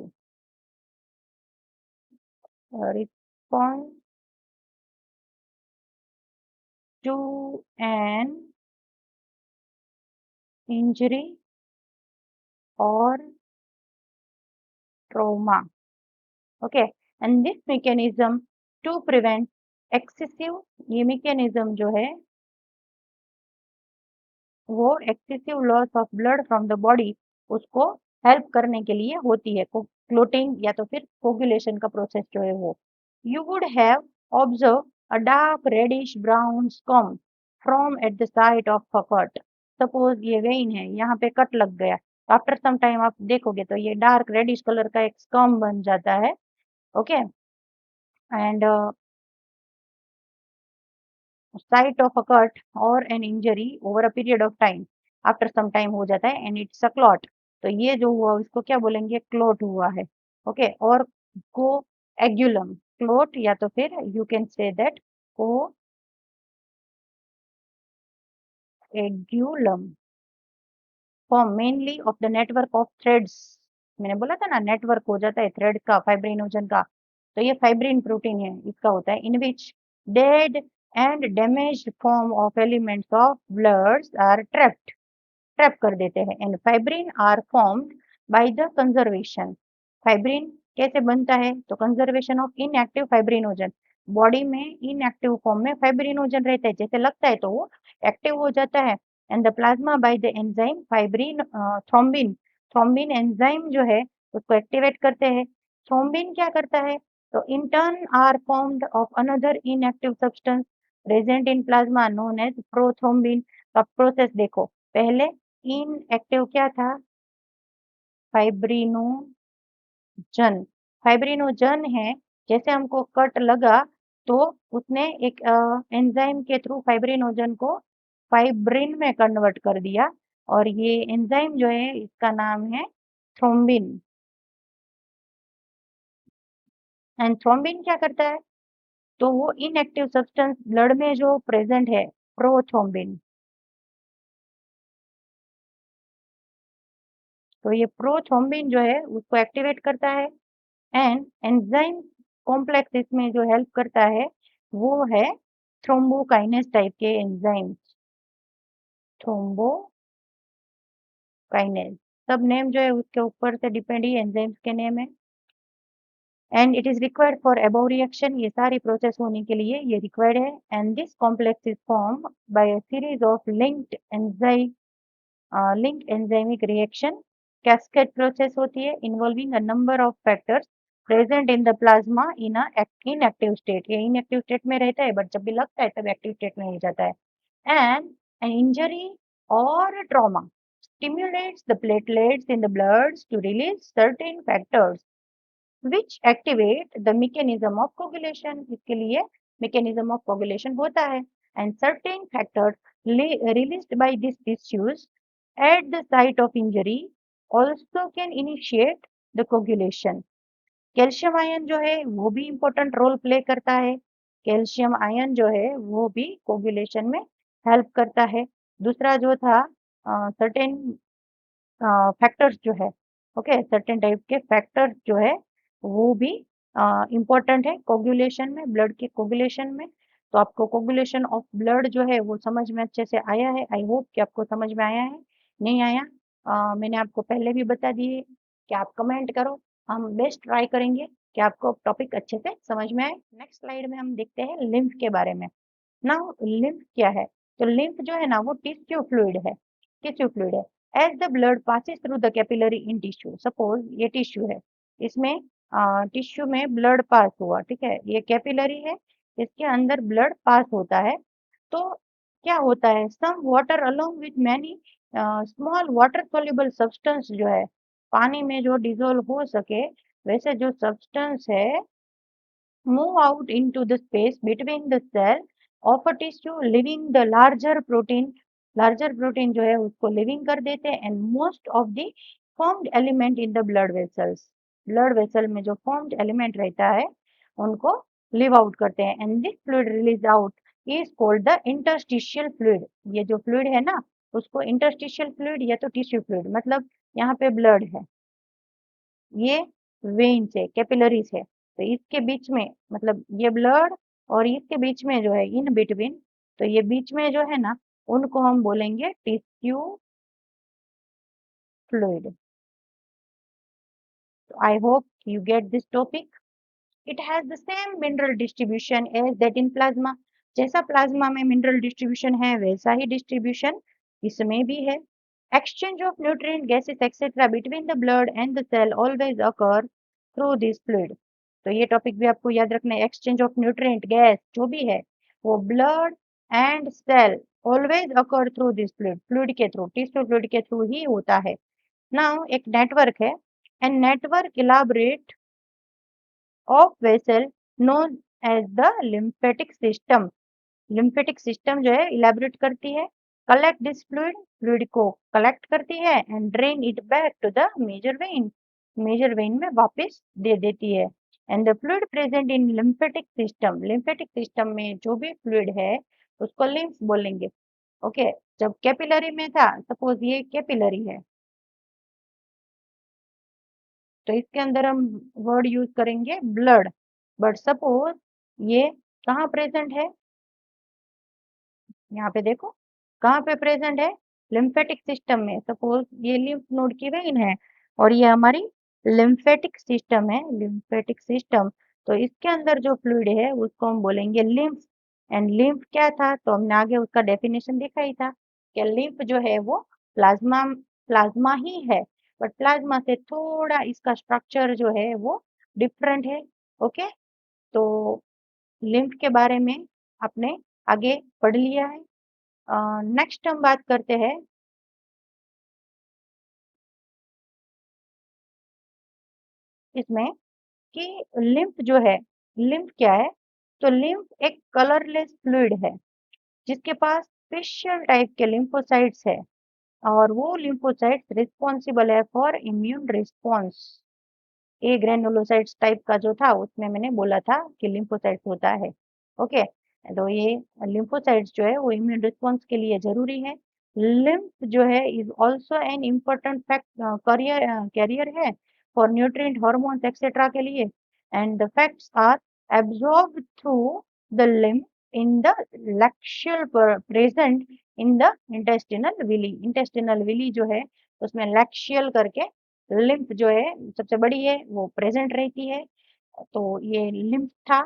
response to an injury और trauma. Okay, and this mechanism to prevent excessive, ये मैकेनिज्म जो है वो excessive loss of blood from the body, उसको help करने के लिए होती है क्लोटिंग या तो फिर कोगुलेशन का प्रोसेस जो है वो। You would have observe a dark reddish brown scum from at the side of a cut. Suppose ये वेइन है, यहाँ पे कट लग गया, तो आफ्टर सम टाइम आप देखोगे तो ये डार्क रेडिश कलर का एक स्कम बन जाता है। Okay, and site of a cut और an injury over a period of time, after some time हो जाता है, एंड इट्स अ क्लॉट। तो ये जो हुआ इसको क्या बोलेंगे? क्लोट हुआ है। ओके, और को एग्युलम, क्लोट या तो फिर you can say that coagulum form mainly of the network of threads. मैंने बोला था ना, नेटवर्क हो जाता है थ्रेड का, फाइब्रिनोजन का। तो ये फाइब्रिन प्रोटीन है, इसका होता है, in which dead and damaged form of elements of bloods are trapped, trap कर देते हैं, and fibrin are formed by the conservation. Fibrin कैसे बनता है? तो conservation of inactive fibrinogen, body में इनएक्टिव फॉर्म में फाइब्रिनोजन रहता है, जैसे लगता है तो वो एक्टिव हो जाता है, and the plasma by the enzyme fibrin thrombin, thrombin enzyme जो है उसको एक्टिवेट करते हैं। थ्रोम्बिन क्या करता है? तो in turn are formed of another inactive substance present in plasma known as prothrombin. का प्रोसेस देखो, पहले इनएक्टिव क्या था? फाइब्रिनोजन, फाइब्रिनोजन है, जैसे हमको कट लगा तो उसने एक एंजाइम के थ्रू फाइब्रिनोजन को फाइब्रिन में कन्वर्ट कर दिया, और ये एंजाइम जो है इसका नाम है थ्रोम्बिन। एंड थ्रोम्बिन क्या करता है? तो वो इनएक्टिव सब्सटेंस ब्लड में जो प्रेजेंट है, प्रोथ्रोम्बिन, तो ये प्रोथ्रोम्बिन जो है उसको एक्टिवेट करता है, एंड एंजाइम कॉम्प्लेक्स इसमें जो हेल्प करता है वो है थ्रोम्बोकाइनेस टाइप के एंजाइम, थ्रोम्बोकाइनेस। सब नेम जो है उसके ऊपर से डिपेंड ही एंजाइम्स के नेम है, and it is required for above reaction, ये सारी प्रोसेस होने के लिए ये रिक्वायर्ड है, and this complex is form by a series of linked enzymic reaction, cascade process होती है involving a number of factors present in the plasma in inactive state. ये इनएक्टिव स्टेट में रहता है, बट जब भी लगता है तब एक्टिव स्टेट में हो जाता है। एंड एन इंजरी और trauma stimulates the platelets in the blood to release certain factors which activate the mechanism of coagulation। इसके लिए mechanism of coagulation होता है, and certain factors released by these tissues at the site of injury also can initiate the coagulation। Calcium ion जो है वो भी important role play करता है, कैल्शियम आयन जो है वो भी कोगुलेशन में हेल्प करता है। दूसरा जो था सर्टेन फैक्टर्स जो है, ओके, सर्टेन टाइप के फैक्टर्स जो है वो भी इम्पोर्टेंट है कोगुलेशन में, ब्लड के कोगुलेशन में। तो आपको कोगुलेशन ऑफ ब्लड जो है वो समझ में अच्छे से आया है, आई होप कि आपको समझ में आया है। नहीं आया, मैंने आपको पहले भी बता दिए कि आप कमेंट करो, हम बेस्ट ट्राई करेंगे कि आपको टॉपिक अच्छे से समझ में आए। नेक्स्ट स्लाइड में हम देखते हैं लिम्फ के बारे में। नाउ लिम्फ क्या है? तो लिम्फ जो है ना वो टिश्यू फ्लूइड है, टिश्यू फ्लूइड है। As the blood passes through the capillary in tissue, suppose ये टिश्यू है, इसमें टिश्यू में ब्लड पास हुआ, ठीक है, ये कैपिलरी है, इसके अंदर ब्लड पास होता है, तो क्या होता है? Some water along with many small water soluble substance जो है पानी में जो डिसॉल्व हो सके वैसे जो सब्सटेंस है move out into the space between the cell of a tissue leaving the larger protein जो है उसको living कर देते हैं and most of the formed element in the blood vessel में जो formed element रहता है उनको live out करते हैं and this fluid released out is called the interstitial fluid। ये जो fluid है ना उसको interstitial fluid या तो tissue fluid, मतलब यहाँ पे blood है, ये वेन्स है, कैपिलरीज है, तो इसके बीच में मतलब ये ब्लड और इसके बीच में जो है इन बिटवीन, तो ये बीच में जो है ना उनको हम बोलेंगे टिश्यू फ्लूइड। तो I hope you get this topic. It has the same mineral distribution as that in plasma. जैसा प्लाज्मा में मिनरल डिस्ट्रीब्यूशन है वैसा ही डिस्ट्रीब्यूशन इसमें भी है। Exchange of nutrient gases etcetera between the blood and the cell always occur through this fluid. तो ये टॉपिक भी आपको याद रखना है। एक्सचेंज ऑफ न्यूट्रिएंट गैस जो भी है वो blood and cell always occur through this fluid, fluid के थ्रू, टिश्यू फ्लूइड के थ्रू ही होता है। नाउ एक नेटवर्क है and network elaborate of vessel known as the lymphatic system. Lymphatic system जो है इलेबोरेट करती है, कलेक्ट दिस फ्लूइड, फ्लूइड को कलेक्ट करती है and drain it back to the major vein में वापस दे देती है। And the fluid present in lymphatic system में जो भी फ्लूइड है उसको लिम्फ बोलेंगे। ओके, जब कैपिलरी में था, सपोज ये कैपिलरी है तो इसके अंदर हम वर्ड यूज करेंगे ब्लड, बट सपोज ये कहाँ प्रेजेंट है, यहाँ पे देखो कहाँ पे प्रेजेंट है, लिम्फेटिक सिस्टम में। सपोज ये लिम्फ नोड की वेन है और ये हमारी लिम्फेटिक सिस्टम है, लिम्फेटिक सिस्टम। तो इसके अंदर जो फ्लूइड है उसको हम बोलेंगे लिम्फ। एंड लिम्फ क्या था, तो हमने आगे उसका डेफिनेशन देखा ही था कि लिम्फ जो है वो प्लाज्मा प्लाज्मा ही है, बट प्लाज्मा से थोड़ा इसका स्ट्रक्चर जो है वो डिफरेंट है। ओके, तो लिम्फ के बारे में आपने आगे पढ़ लिया है। नेक्स्ट हम बात करते हैं इसमें कि लिम्फ जो है, लिम्फ क्या है, तो लिम्फ एक कलरलेस फ्लूइड है जिसके पास स्पेशल टाइप के लिम्फोसाइट्स है और वो लिम्फोसाइट्स रिस्पॉन्सिबल है for immune response. A granulocytes type का जो था उसमें मैंने बोला था कि लिम्फोसाइट्स होता है। ओके, तो ये लिम्फोसाइट्स जो है वो इम्यून रिस्पॉन्स के लिए जरूरी है। लिम्फ जो है is also an important fact carrier है फॉर न्यूट्रिएंट हार्मोन्स एक्सेट्रा के लिए and the facts are absorb through the lymph in the lacteal present in the intestinal villi जो है उसमें लैक्शियल करके लिम्फ जो है सबसे बड़ी है वो प्रेजेंट रहती है। तो ये लिम्फ था,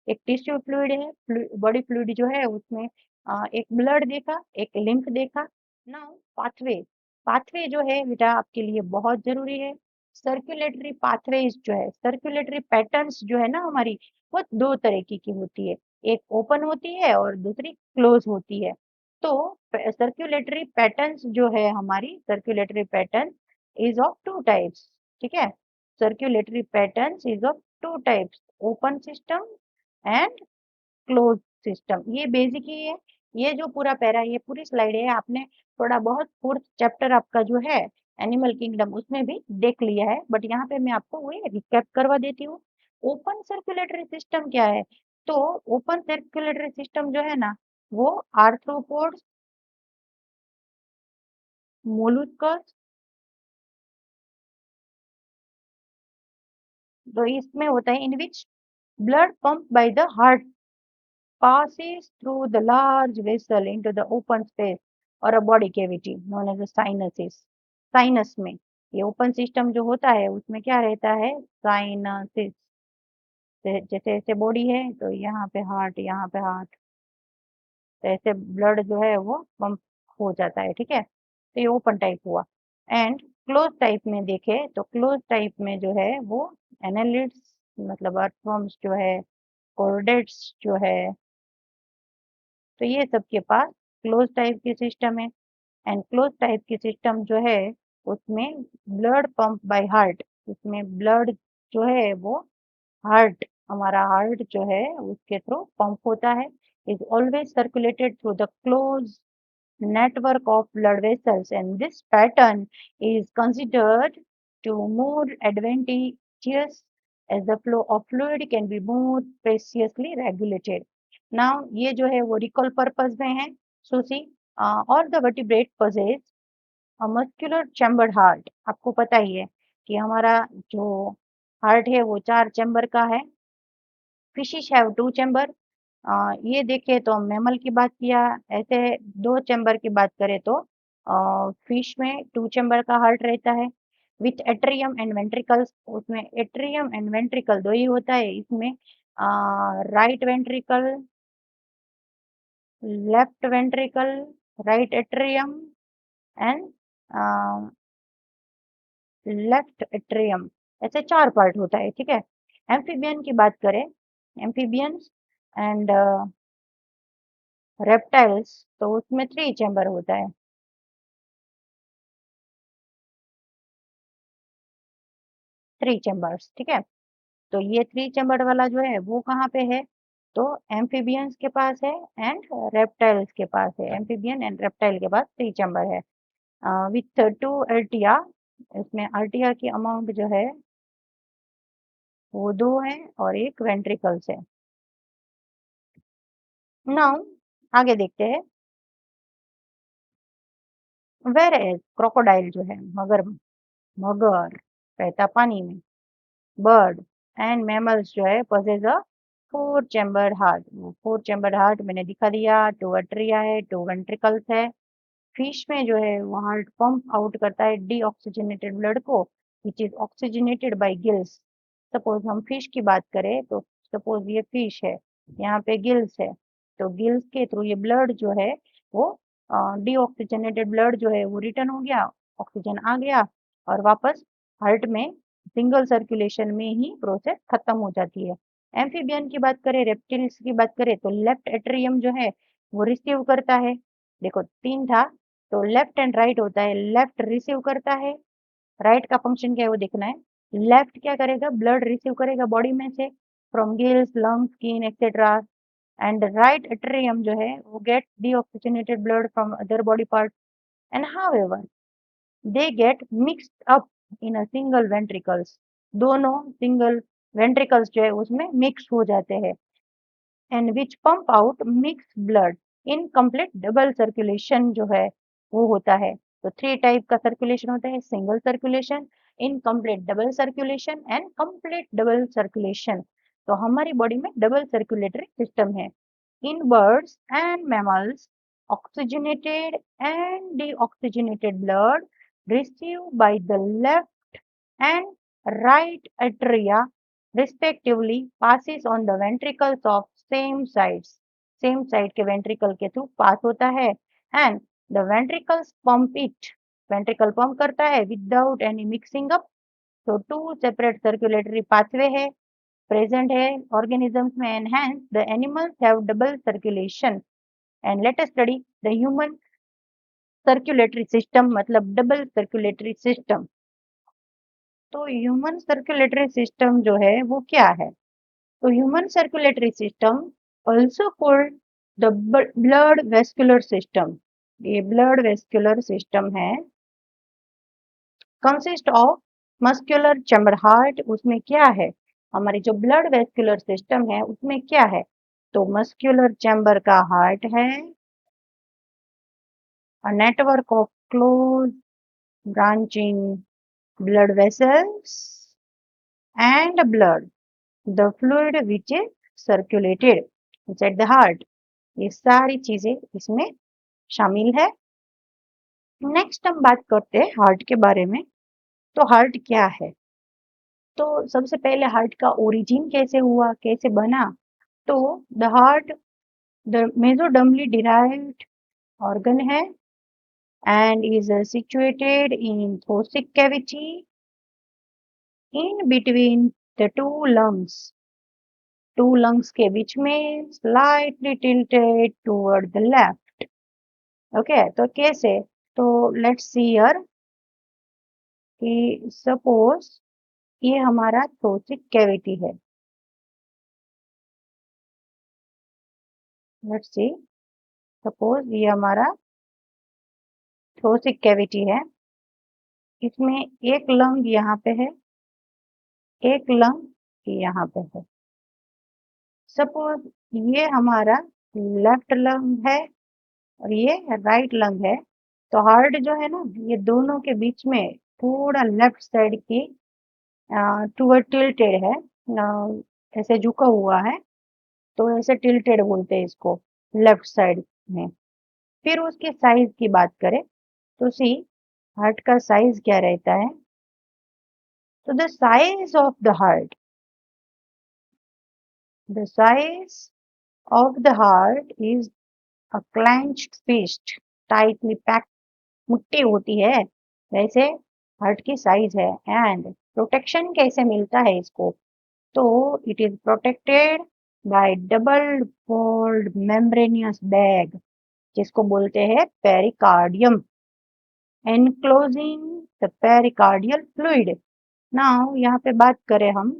एक टिश्यू फ्लूइड है, बॉडी फ्लूइड जो है उसमें एक ब्लड देखा, एक लिम्फ देखा। नाउ पाथवे, पाथवे जो है बेटा आपके लिए बहुत जरूरी है। सर्कुलेटरी पाथवेज जो है, सर्कुलेटरी पैटर्न्स जो है ना हमारी, वो दो तरीके की होती है, एक ओपन होती है और दूसरी क्लोज होती है। तो सर्कुलेटरी पैटर्न्स जो है हमारी, circulatory pattern is of two types, ठीक है। circulatory patterns is of two types, open system and closed system। ये बेसिक ही है। ये जो पूरा पैरा, ये पूरी स्लाइड है आपने थोड़ा बहुत फोर्थ चैप्टर आपका जो है एनिमल किंगडम उसमें भी देख लिया है, बट यहाँ पे मैं आपको वही रिकैप करवा देती हूँ। ओपन सर्कुलेटरी सिस्टम क्या है, तो ओपन सर्कुलेटरी सिस्टम जो है ना वो आर्थ्रोपोड्स, मोलुस्कस, तो इसमें होता है in which blood pumped by the heart passes through the large vessel into the open space or a body cavity known as the sinuses। Sinus में ये ओपन सिस्टम जो होता है उसमें क्या रहता है, साइनसिस। जैसे ऐसे बॉडी है तो यहाँ पे हार्ट, यहाँ पे हार्ट, तो ऐसे ब्लड जो है वो पंप हो जाता है, ठीक है। तो ये ओपन टाइप हुआ। एंड क्लोज टाइप में देखे तो क्लोज टाइप में जो है वो एनालिड्स मतलब अर्थवर्म्स जो है, कोर्डेट्स जो है, तो ये सबके पास क्लोज टाइप की सिस्टम है। एंड क्लोज टाइप की सिस्टम जो है उसमें ब्लड पंप बाय हार्ट, उसमें ब्लड जो है वो हार्ट, हमारा हार्ट जो है उसके थ्रू पंप होता है, is always circulated through the close network of blood vessels, and this pattern is considered to more advantageous as the flow of fluid can be more precisely regulated. Now ये जो है वो recall purpose में है. So see, all the vertebrate possess a muscular chambered heart. आपको पता ही है कि हमारा जो हार्ट है वो 4 चैम्बर का है. Fishes have 2 chamber. ये देखिए तो मैमल की बात किया, ऐसे 2 चैम्बर की बात करें तो फिश में 2 चैम्बर का हार्ट रहता है विथ एट्रियम एंड वेंट्रिकल्स. उसमें एट्रियम एंड वेंट्रिकल दो ही होता है. इसमें right ventricle, left ventricle, right atrium and left atrium, ऐसे 4 पार्ट होता है. ठीक है. एम्फीबियन की बात करें, एम्फीबियंस एंड रेप्टाइल्स, तो उसमें 3 चैम्बर होता है. 3 चैम्बर्स. ठीक है. तो ये 3 चैम्बर वाला जो है वो कहाँ पे है? तो एम्फीबियंस के पास है एंड रेप्टाइल्स के पास है. एम्फीबियन एंड रेप्टाइल के पास 3 चैम्बर है विथ 2 अर्टिया. इसमें अर्टिया की अमाउंट जो है वो 2 है और एक वेंट्रिकल्स है. नाउ आगे देखते हैं. वेर एज क्रोकोडाइल जो है, मगर मगर रहता पानी में, बर्ड एंड मैमल्स जो है possess a 4 चैम्बर्ड हार्ट. वो 4 चैम्बर्ड हार्ट मैंने दिखा दिया. 2 अट्रिया है, 2 वेंट्रिकल्स है. फिश में जो है वो हार्ट पंप आउट करता है डीऑक्सीजनेटेड ब्लड को which is oxygenated by gills. Suppose हम फिश की बात करें तो सपोज ये फिश है, यहाँ पे गिल्स है, तो गिल्स के थ्रू ये ब्लड जो है वो डीऑक्सीजनेटेड ब्लड जो है वो रिटर्न हो गया, ऑक्सीजन आ गया और वापस हार्ट में सिंगल सर्कुलेशन में ही प्रोसेस खत्म हो जाती है. एम्फीबियन की बात करें, रेप्टिल्स की बात करें तो लेफ्ट एट्रियम जो है वो रिसीव करता है. देखो 3 था तो लेफ्ट एंड राइट होता है. लेफ्ट रिसीव करता है, राइट का फंक्शन क्या है वो देखना है. लेफ्ट क्या करेगा? ब्लड रिसीव करेगा बॉडी में से from gills, lungs, skin etcetera. And right atrium जो है वो get deoxygenated blood from other body part and however they get mixed up in a single ventricles. दोनों सिंगल वेंट्रिकल्स जो है उसमें मिक्स हो जाते हैं and which pump out mix blood. Incomplete double circulation जो है वो होता है. तो 3 टाइप का सर्कुलेशन होता है: single circulation, incomplete double circulation and complete double circulation. तो हमारी बॉडी में डबल सर्कुलेटरी सिस्टम है. In birds and mammals oxygenated and deoxygenated blood received by the left and right atria respectively passes on the ventricles of same side के ventricle के through pass होता है and the ventricles pump it. ventricle pump करता है without any mixing up. तो 2 separate circulatory pathway है present है organisms में and hence the animals have double circulation. And let us study the human circulatory system, मतलब double circulatory system. तो human circulatory system जो है वो क्या है? तो human circulatory system also called the blood vascular system. ये ब्लड वेस्कुलर सिस्टम है, consist of muscular chamber heart. उसमें क्या है? हमारी जो ब्लड वेस्कुलर सिस्टम है उसमें क्या है? तो मस्कुलर चैम्बर का हार्ट है, a network of close branching blood vessels and blood, the fluid which is circulated inside the heart. ये सारी चीजें इसमें शामिल है. नेक्स्ट हम बात करते हैं हार्ट के बारे में. तो हार्ट क्या है? तो सबसे पहले हार्ट का ओरिजिन कैसे हुआ, कैसे बना? तो the heart the मेसोडर्मली derived organ है and is situated in thoracic cavity in between the two lungs के बीच में slightly tilted toward the left. Okay, तो कैसे? तो let's see here. कि सपोज ये हमारा थोरैसिक कैविटी है। लेट्स सी, सपोज ये हमारा थोरैसिक कैविटी है। इसमें एक लंग यहाँ पे है, एक लंग यहाँ पे है। सपोज ये हमारा लेफ्ट लंग है और ये राइट लंग है। तो हार्ट जो है ना, ये दोनों के बीच में थोड़ा लेफ्ट साइड की टूवर्ड टिल्टेड है, ऐसे झुका हुआ है, तो ऐसे टिल्टेड बोलते हैं इसको, लेफ्ट साइड में। फिर उसके साइज की बात करें तो सी, हार्ट का साइज क्या रहता है? तो the size of the heart is a clenched fist, tightly packed मुट्ठी होती है, वैसे हार्ट की साइज है। एंड प्रोटेक्शन कैसे मिलता है इसको? तो it is protected by double walled membranous bag, जिसको बोलते हैं pericardium, enclosing the pericardial fluid. Now यहाँ पे बात करें हम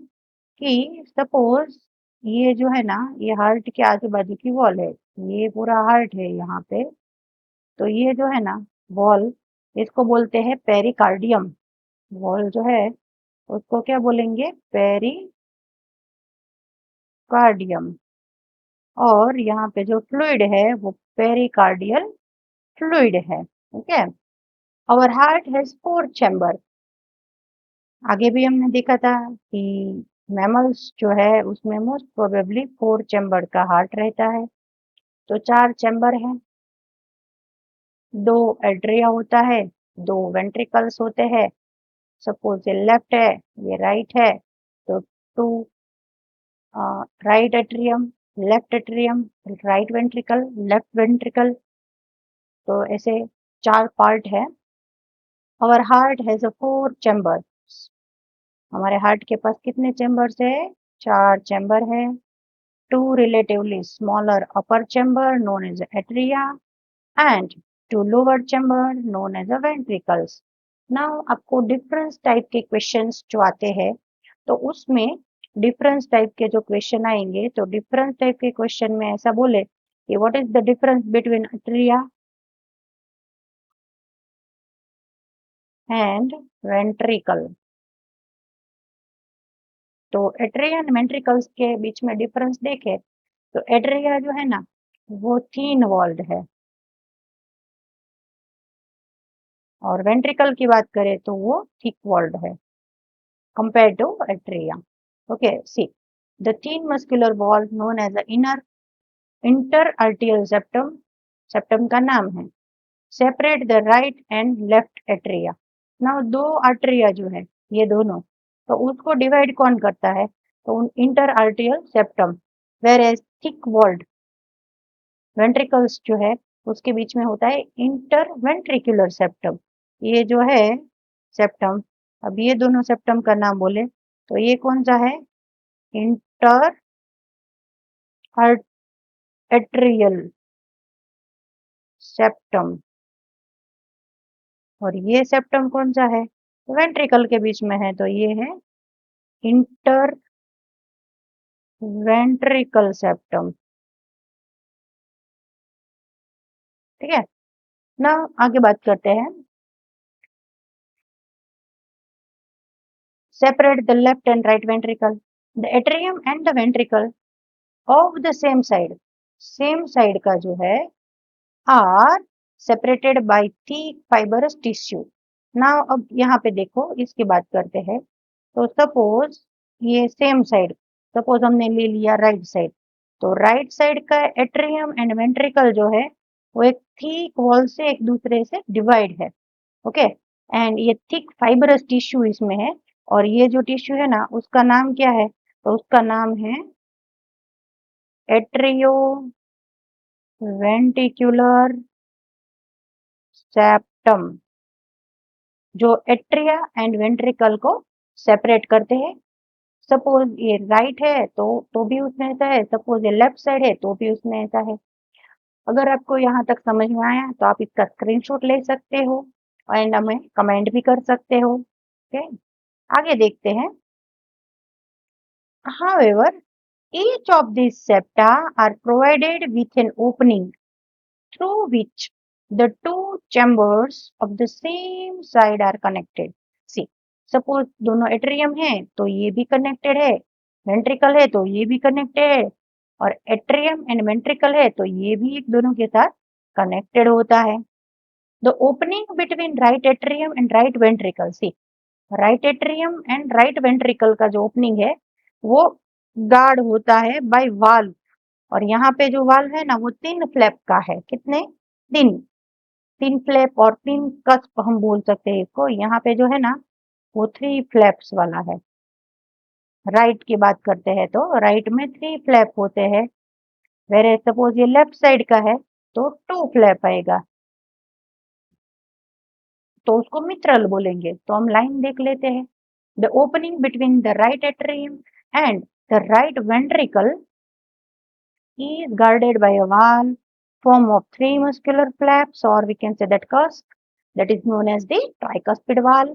कि सपोज ये जो है ना, ये हार्ट के आजू बाजू की वॉल है, ये पूरा हार्ट है यहाँ पे। तो ये जो है ना वॉल, इसको बोलते हैं पेरिकार्डियम। वॉल जो है उसको क्या बोलेंगे? पेरिकार्डियम। और यहाँ पे जो फ्लूइड है वो पेरिकार्डियल फ्लूइड है। Okay, our heart has 4 chamber. आगे भी हमने देखा था कि मैमल्स जो है उसमें मोस्ट प्रोबेबली 4 चैम्बर का हार्ट रहता है। तो 4 चैम्बर हैं, 2 एट्रिया होता है, 2 वेंट्रिकल्स होते हैं। सपोज ये लेफ्ट है, ये राइट है, तो 2 right atrium, atrium, right ventricle, left ventricle, तो ऐसे 4 पार्ट है। Our heart has 4 chamber. हमारे हार्ट के पास कितने चैम्बर्स है? 4 चैम्बर है। 2 relatively smaller upper chamber known as atria and 2 lower chamber known as the ventricles. Now आपको डिफरेंस टाइप के क्वेश्चंस जो आते हैं, तो उसमें डिफरेंस टाइप के जो क्वेश्चन आएंगे, तो डिफरेंस टाइप के क्वेश्चन में ऐसा बोले कि what is the difference between atria and ventricle. तो एट्रिया एंड वेंट्रिकल्स के बीच में डिफरेंस देखे तो एट्रिया जो है ना वो थीन वॉल्ड है, और वेंट्रिकल की बात करें तो वो थिक वॉल्ड है compared to atria. Okay, see, the thin muscular wall known as the inner interarterial septum, septum का नाम है, separate the right and left atria. Now दो arteria जो है ये दोनों, तो उसको डिवाइड कौन करता है? तो interarterial septum, whereas thick walled ventricles जो है उसके बीच में होता है interventricular septum। ये जो है सेप्टम, अब ये दोनों सेप्टम का नाम बोले तो ये कौन सा है? Inter atrial septum. और ये सेप्टम कौन सा है? वेंट्रिकल के बीच में है, तो ये है इंटर वेंट्रिकल सेप्टम। ठीक है ना, आगे बात करते हैं। Separate the left and right ventricle, the atrium and the ventricle of the same side का जो है are separated by thick fibrous tissue. Now अब यहाँ पे देखो, इसकी बात करते हैं। तो सपोज ये सेम साइड, सपोज हमने ले लिया राइट साइड, तो राइट साइड का एट्रियम एंड वेंट्रिकल जो है वो एक थिक वॉल से एक दूसरे से डिवाइड है। ओके, एंड ये थिक फाइबरस टिश्यू इसमें है, और ये जो टिश्यू है ना उसका नाम क्या है? तो उसका नाम है एट्रियो वेंटिकुलर सेप्टम, जो एट्रिया एंड वेंट्रिकल को सेपरेट करते हैं। सपोज ये राइट है तो भी उसमें ऐसा है, सपोज ये लेफ्ट साइड है तो भी उसमें ऐसा है। अगर आपको यहाँ तक समझ में आया तो आप इसका स्क्रीनशॉट ले सकते हो एंड हमें कमेंट भी कर सकते हो। ओके, आगे देखते हैं। However, each of these septa are provided with an opening through which the two chambers of the same side are connected. See, suppose दोनों एट्रियम है तो ये भी कनेक्टेड है, वेंट्रिकल है तो ये भी कनेक्टेड है, और एट्रियम एंड वेंट्रिकल है तो ये भी एक दोनों के साथ कनेक्टेड होता है। The opening between right atrium and right ventricle, see right atrium and right ventricle का जो ओपनिंग है वो गार्ड होता है बाय वाल्व, और यहाँ पे जो वाल्व है ना वो 3 फ्लैप का है। कितने? 3। 3 फ्लैप और 3 कस्प हम बोल सकते हैं इसको। यहाँ पे जो है ना वो 3 फ्लैप्स वाला है। राइट की बात करते हैं तो राइट में 3 फ्लैप होते हैं, वेरे सपोज ये लेफ्ट साइड का है तो 2 फ्लैप आएगा, तो उसको मित्रल बोलेंगे। तो हम लाइन देख लेते हैं। The opening between the right atrium and the right ventricle is guarded by a valve form of 3 muscular flaps, or we can say that cusp, that is known as the tricuspid valve,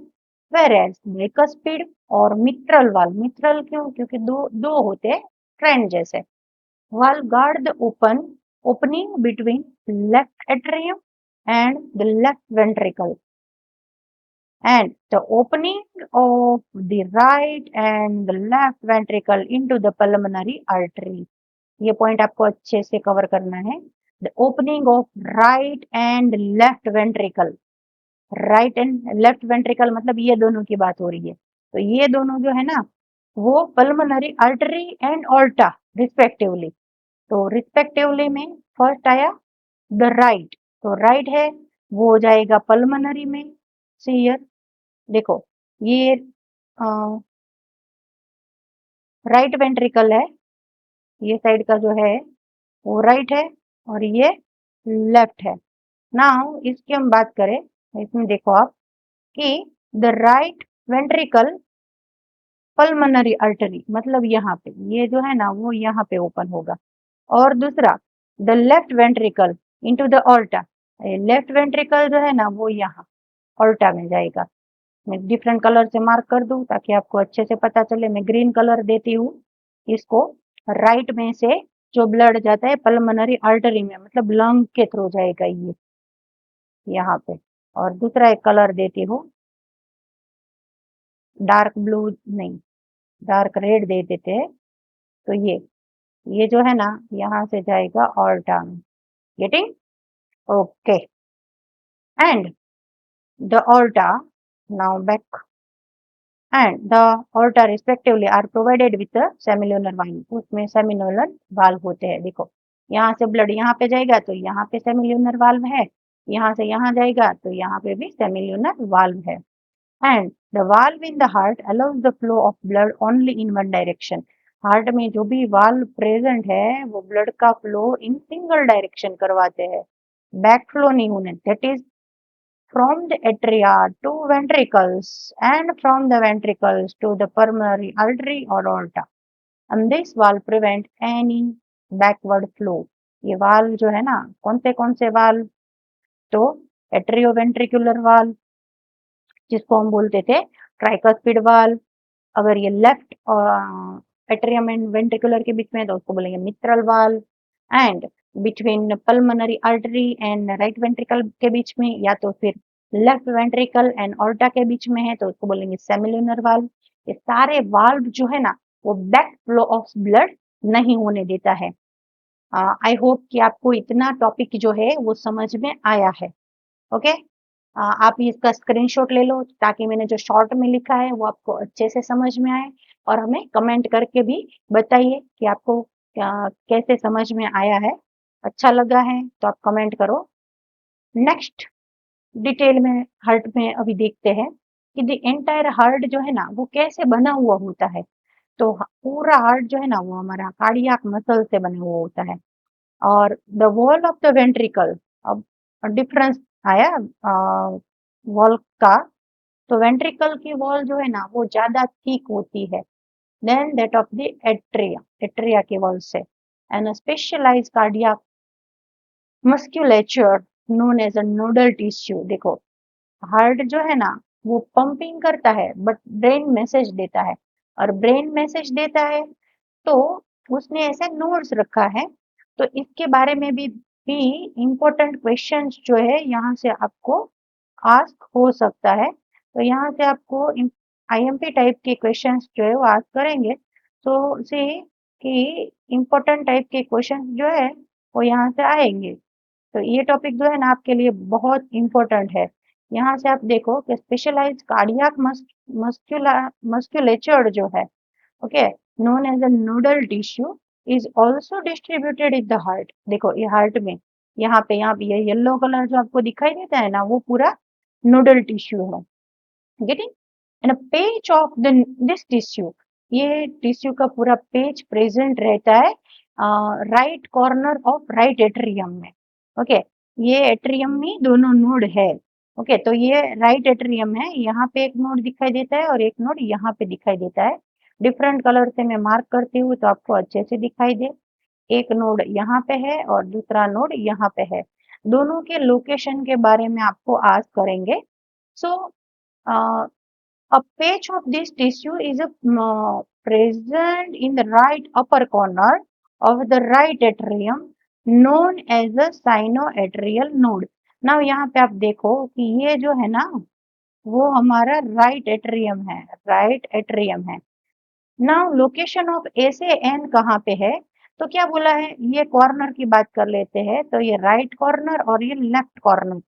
whereas bicuspid और mitral valve, mitral क्यों? क्योंकि दो होते हैं trend जैसे। valve guard the opening between left atrium and the left ventricle, and the opening of the right and the left ventricle into the pulmonary artery. ये point आपको अच्छे से कवर करना है। The opening of right and left ventricle, right and left ventricle मतलब ये दोनों की बात हो रही है। तो ये दोनों जो है ना वो पल्मोनरी आर्टरी एंड ऑल्टा रिस्पेक्टिवली। तो रिस्पेक्टिवली में फर्स्ट आया द राइट, तो राइट है वो हो जाएगा पल्मोनरी में। सीयर देखो, ये राइट वेंट्रिकल है, ये साइड का जो है वो राइट है और ये लेफ्ट है। नाउ इसकी हम बात करें, इसमें देखो आप कि the right ventricle pulmonary artery मतलब यहाँ पे, ये जो है ना वो यहाँ पे ओपन होगा, और दूसरा the left ventricle into the ऑल्टा, left ventricle जो है ना वो यहाँ ऑल्टा में जाएगा। मैं डिफरेंट कलर से मार्क कर दूं ताकि आपको अच्छे से पता चले। मैं ग्रीन कलर देती हूँ इसको। राइट में से जो ब्लड जाता है पल्मोनरी आर्टरी में मतलब लंग के थ्रू जाएगा ये यहाँ पे, और दूसरा एक कलर देती हूँ डार्क ब्लू नहीं, डार्क रेड दे देते हैं। तो ये जो है ना यहाँ से जाएगा ऑल्टा में। Getting? Okay, and the ऑल्टा now back and the aorta respectively are provided with a semilunar valve, उसमें सेमिलुनर वाल्व होते हैं। देखो यहाँ से ब्लड यहाँ पे जाएगा तो यहाँ पे सेमिलुनर वाल्व है, यहाँ से यहाँ जाएगा तो यहाँ पे भी सेमिलुनर वाल्व है। And the valve in the heart allows the flow of blood only in one direction, heart में जो भी वाल्व प्रेजेंट है वो ब्लड का फ्लो इन सिंगल डायरेक्शन करवाते हैं, बैक फ्लो नहीं होने। That is from the atria to ventricles and from the ventricles to the pulmonary artery or aorta, and this valve prevent any backward flow। ये valve जो है ना कौन से वाल्व? तो एट्रियोवेंट्रिकुलर वाल्व जिसको हम बोलते थे ट्राइकस्पिड वाल्व, अगर ये लेफ्ट एट्रियम एंड वेंट्रिकुलर के बीच में तो उसको बोलेंगे mitral valve, and between pulmonary artery and right ventricle के बीच में या तो फिर लेफ्ट वेंट्रिकल एंड ऑर्टा के बीच में है तो उसको बोलेंगे सेमिलुनर वाल्व। ये सारे वाल्व जो है ना वो बैक फ्लो ऑफ ब्लड नहीं होने देता है। आई होप कि आपको इतना टॉपिक जो है वो समझ में आया है। ओके, आप इसका स्क्रीनशॉट ले लो ताकि मैंने जो शॉर्ट में लिखा है वो आपको अच्छे से समझ में आए, और हमें कमेंट करके भी बताइए कि आपको कैसे समझ में आया है। अच्छा लगा है तो आप कमेंट करो। नेक्स्ट डिटेल में हार्ट में अभी देखते हैं कि द एंटायर हार्ट जो है ना वो कैसे बना हुआ होता है। तो पूरा हार्ट जो है ना वो हमारा कार्डियक मसल से बना हुआ होता है, और the wall of the ventricle, अब डिफरेंस आया वॉल का। तो वेंट्रिकल की वॉल जो है ना वो ज्यादा थिक होती है than that of the atria, atria की वॉल से, and specialise cardiac musculature known as a nodal tissue. देखो हार्ट जो है ना वो पंपिंग करता है बट ब्रेन मैसेज देता है, और ब्रेन मैसेज देता है तो उसने ऐसे नोट्स रखा है। तो इसके बारे में भी इम्पोर्टेंट क्वेश्चंस जो है यहाँ से आपको आस्क हो सकता है। तो यहाँ से आपको आईएमपी टाइप के क्वेश्चंस जो है वो आस्क करेंगे। तो सी कि इम्पोर्टेंट टाइप के क्वेश्चंस जो है वो यहाँ से आएंगे। तो ये टॉपिक जो है ना आपके लिए बहुत इम्पोर्टेंट है। यहाँ से आप देखो कि स्पेशलाइज्ड कार्डियक मस्कुलेचर जो है, okay, known as a nodal tissue is also distributed in the heart। देखो ये हार्ट में यहाँ पे ये येलो कलर जो आपको दिखाई देता है ना वो पूरा नोडल टिश्यू है। Getting? And a page of the this tissue, ये टिश्यू का पूरा पेज प्रेजेंट रहता है right corner of right atrium में। ओके, ये एट्रियम में दोनों नोड है। ओके, तो ये राइट एट्रियम है, यहाँ पे एक नोड दिखाई देता है और एक नोड यहाँ पे दिखाई देता है। डिफरेंट कलर से मैं मार्क करती हूँ तो आपको अच्छे से दिखाई दे। एक नोड यहाँ पे है और दूसरा नोड यहाँ पे है। दोनों के लोकेशन के बारे में आपको आस्क करेंगे। सो a patch of this tissue is present in the right upper corner of the right atrium known as a sinoatrial node। now यहाँ पे आप देखो कि ये जो है ना वो हमारा राइट एट्रियम है, राइट एट्रियम है। नाउ लोकेशन ऑफ ए से एन कहाँ पे है? तो क्या बोला है, ये कॉर्नर की बात कर लेते हैं। तो ये राइट कॉर्नर और ये लेफ्ट कॉर्नर।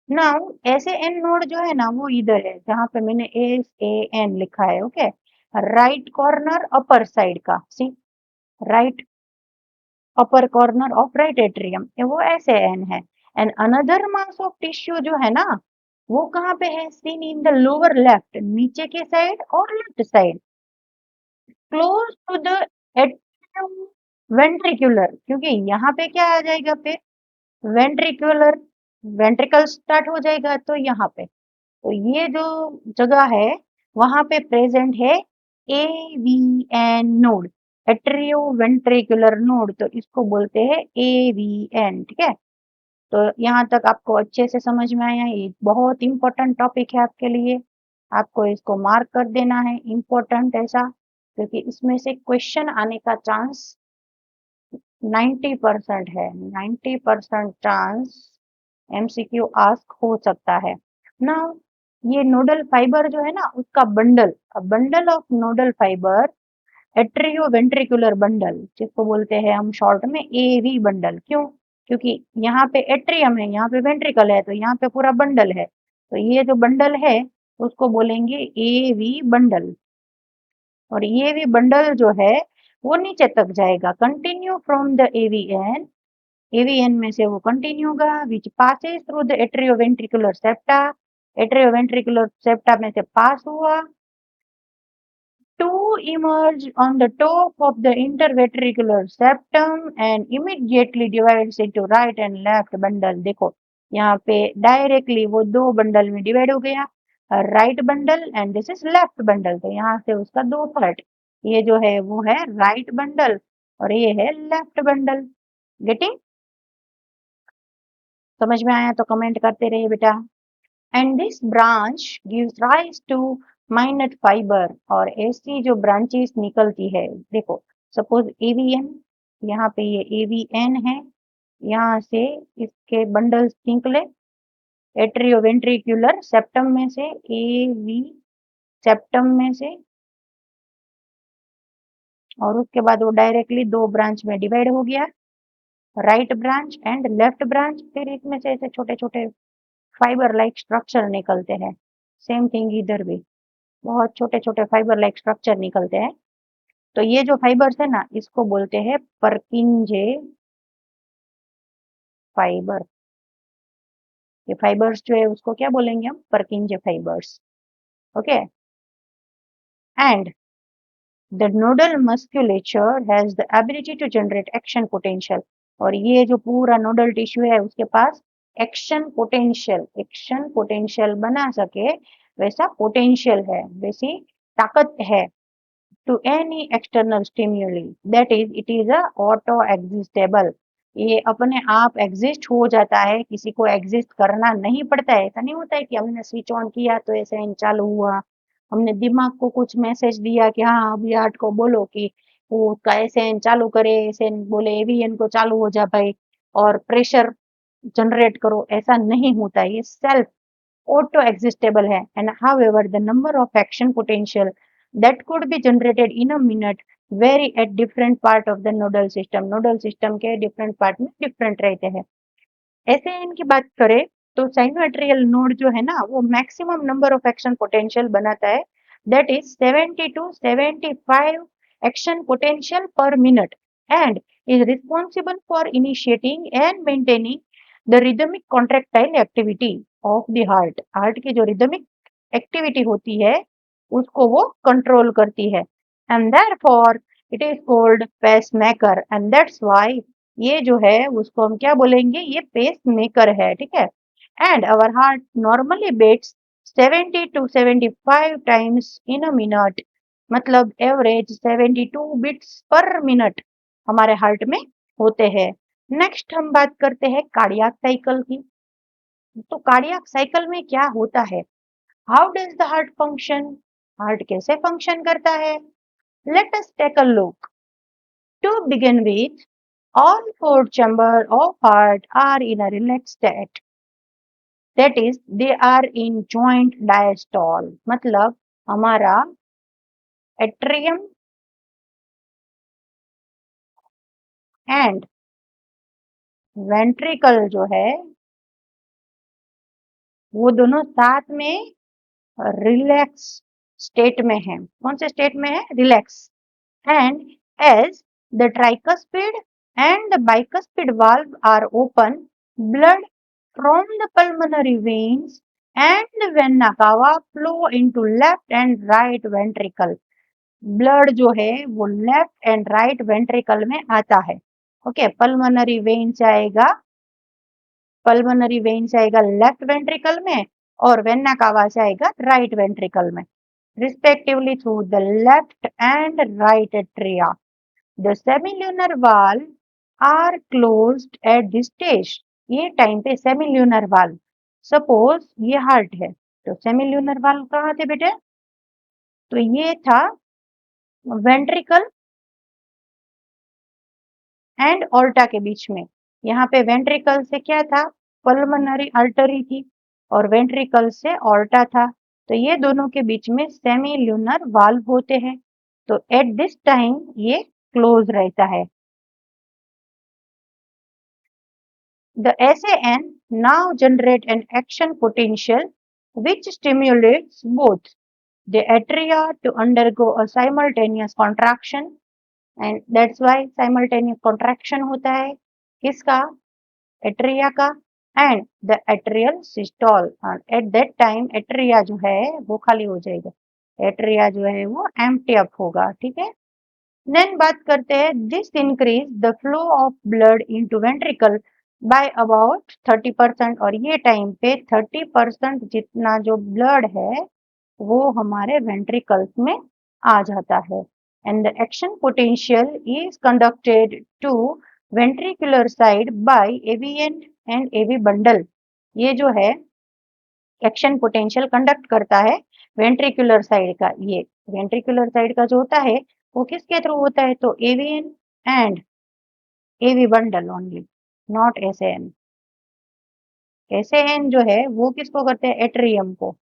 नाउ ऐसे एन नोड जो है ना वो इधर है जहां पे मैंने एस ए एन लिखा है। Okay, right corner upper side का, see, right upper corner of right atrium वो ऐसे एन है। And another mass of tissue जो है ना वो कहाँ पे है? Seen in the lower left, नीचे के साइड और left side, close to the atrium ventricular. क्योंकि यहाँ पे क्या आ जाएगा फिर? वेंट्रिकुलर, वेंट्रिकल स्टार्ट हो जाएगा तो यहाँ पे। तो ये जो जगह है वहां पे प्रेजेंट है एवीएन नोड, एट्रियोवेंट्रिकुलर नोड। तो इसको बोलते हैं एवीएन। ठीक है, तो यहाँ तक आपको अच्छे से समझ में आया? ये बहुत इंपॉर्टेंट टॉपिक है आपके लिए, आपको इसको मार्क कर देना है इम्पोर्टेंट ऐसा, क्योंकि इसमें से क्वेश्चन आने का चांस 90% है, 90% चांस एमसीक्यू आस्क हो सकता है ना। ये नोडल फाइबर जो है ना उसका bundle, bundle of nodal fibre, atrioventricular bundle, जिसको बोलते हैं हम शॉर्ट में एवी बंडल। क्यों? क्योंकि यहाँ पे एट्रियम है, यहाँ पे वेंट्रिकल है, तो यहाँ पे पूरा बंडल है। तो ये जो बंडल है उसको बोलेंगे एवी बंडल। और ये भी बंडल जो है वो नीचे तक जाएगा, continue from the AVN, AVN में से वो कंटिन्यू होगा विच passes through the atrioventricular septa, atrioventricular septa में से पास हुआ to emerge on the top of the interventricular septum and immediately divides into right and left bundle। देखो यहाँ पे डायरेक्टली वो दो बंडल में डिवाइड हो गया, right bundle and this is left bundle. तो यहाँ से उसका दो पार्ट, ये जो है वो है राइट बंडल और ये है लेफ्ट बंडल। गेटिंग? समझ में आया तो कमेंट करते रहिए बेटा। And this branch gives rise to minute fibre, और ऐसी जो ब्रांचेस निकलती है, देखो सपोज एवीएन, यहाँ पे ये एवीएन है, यहाँ से इसके बंडल्स निकले एट्रियोवेंट्रिकुलर सेप्टम में से, एवी सेप्टम में से, और उसके बाद वो डायरेक्टली दो ब्रांच में डिवाइड हो गया, right branch and left branch. फिर इसमें से ऐसे छोटे छोटे फाइबर लाइक स्ट्रक्चर निकलते हैं। सेम थिंग इधर भी बहुत छोटे छोटे फाइबर लाइक स्ट्रक्चर निकलते हैं। तो ये जो फाइबर्स है ना इसको बोलते हैं परकिंजे फाइबर। ये फाइबर्स जो है उसको क्या बोलेंगे हम? Purkinje fibres. Okay, and the nodal musculature has the ability to generate action potential. और ये जो पूरा नोडल टिश्यू है उसके पास एक्शन पोटेंशियल बना सके वैसा पोटेंशियल है, वैसी ताकत है to any external stimuli, that is it is a auto existable। ये अपने आप एग्जिस्ट हो जाता है, किसी को एग्जिस्ट करना नहीं पड़ता है। ऐसा नहीं होता है कि हमने स्विच ऑन किया तो एसएएन चालू हुआ, हमने दिमाग को कुछ मैसेज दिया कि हाँ अभी आर्ट को बोलो कि वो उसका एसएएन चालू करे, एसएएन बोले एवीएन को चालू हो जा भाई और प्रेशर जनरेट करो, ऐसा नहीं होता है। ये सेल्फ auto existable है। and however the number of action potential that could be generated in a minute vary at different part of the nodal system के different part में different रहते हैं। ऐसे इनकी बात करें तो साइनोएट्रियल नोड जो है ना वो maximum number of action potential बनाता है, that is 70 to 75 action potential पर minute and is responsible for initiating and maintaining the rhythmic contractile activity of the heart. Heart की जो रिदमिक एक्टिविटी होती है उसको वो कंट्रोल करती है and therefore it is called pacemaker and that's why ये जो है उसको हम क्या बोलेंगे, ये पेस मेकर है, ठीक है। And our heart normally beats 70 to 75 times in a minute, मतलब एवरेज 72 बीट्स पर मिनट हमारे हार्ट में होते हैं। नेक्स्ट हम बात करते हैं कार्डियक साइकिल की। तो कार्डियक साइकिल में क्या होता है, how does the heart function, heart कैसे फंक्शन करता है। Let us take a look. To begin with, all four chambers of heart are in a relaxed state, that is they are in joint diastole, मतलब हमारा atrium and ventricle जो है वो दोनों साथ में रिलैक्स स्टेट में है। कौन से स्टेट में है, relax. And as the tricuspid and the bicuspid valve are open, blood from the pulmonary veins and the vena cava flow into left and right ventricle. Blood जो है वो लेफ्ट एंड राइट वेंट्रिकल में आता है। Okay, pulmonary vein से आएगा left ventricle में और वेना कावा से आएगा राइट वेंट्रिकल में, respectively through the left and right atria. The semilunar valve are closed at this stage. ये टाइम पे सेमिल्यूनर वाल्व, सपोज ये हार्ट है तो सेमिल्यूनर वाल्व कहाँ थे बेटे, तो ये था वेंट्रिकल एंड ऑल्टा के बीच में। यहाँ पे वेंट्रिकल से क्या था, पल्मोनरी आर्टरी थी और वेंट्रिकल से ऑल्टा था, तो ये दोनों के बीच में सेमिल्यूनर वाल्व होते हैं। तो एट दिस टाइम ये क्लोज रहता है। The SAN now generate an action potential which stimulates both the atria to undergo a simultaneous contraction, and that's why simultaneous contraction होता है किसका, एट्रिया का, and the atrial systole, and at that time atria जो है वो खाली हो जाएगा, एट्रिया जो है वो एम्प्टी अप होगा, ठीक है। देन बात करते हैं, this increase the flow of blood into ventricle by about 30%, और ये टाइम पे 30% जितना जो ब्लड है वो हमारे वेंट्रिकल्स में आ जाता है। And the action potential is conducted to ventricular side by AVN and AV bundle. ये जो है एक्शन पोटेंशियल कंडक्ट करता है वेंट्रिकुलर साइड का, ये वेंट्रिकुलर साइड का जो होता है वो किसके थ्रू होता है, तो AVN and AV bundle only, not SN. SN जो है वो किसको करते हैं, एट्रियम को,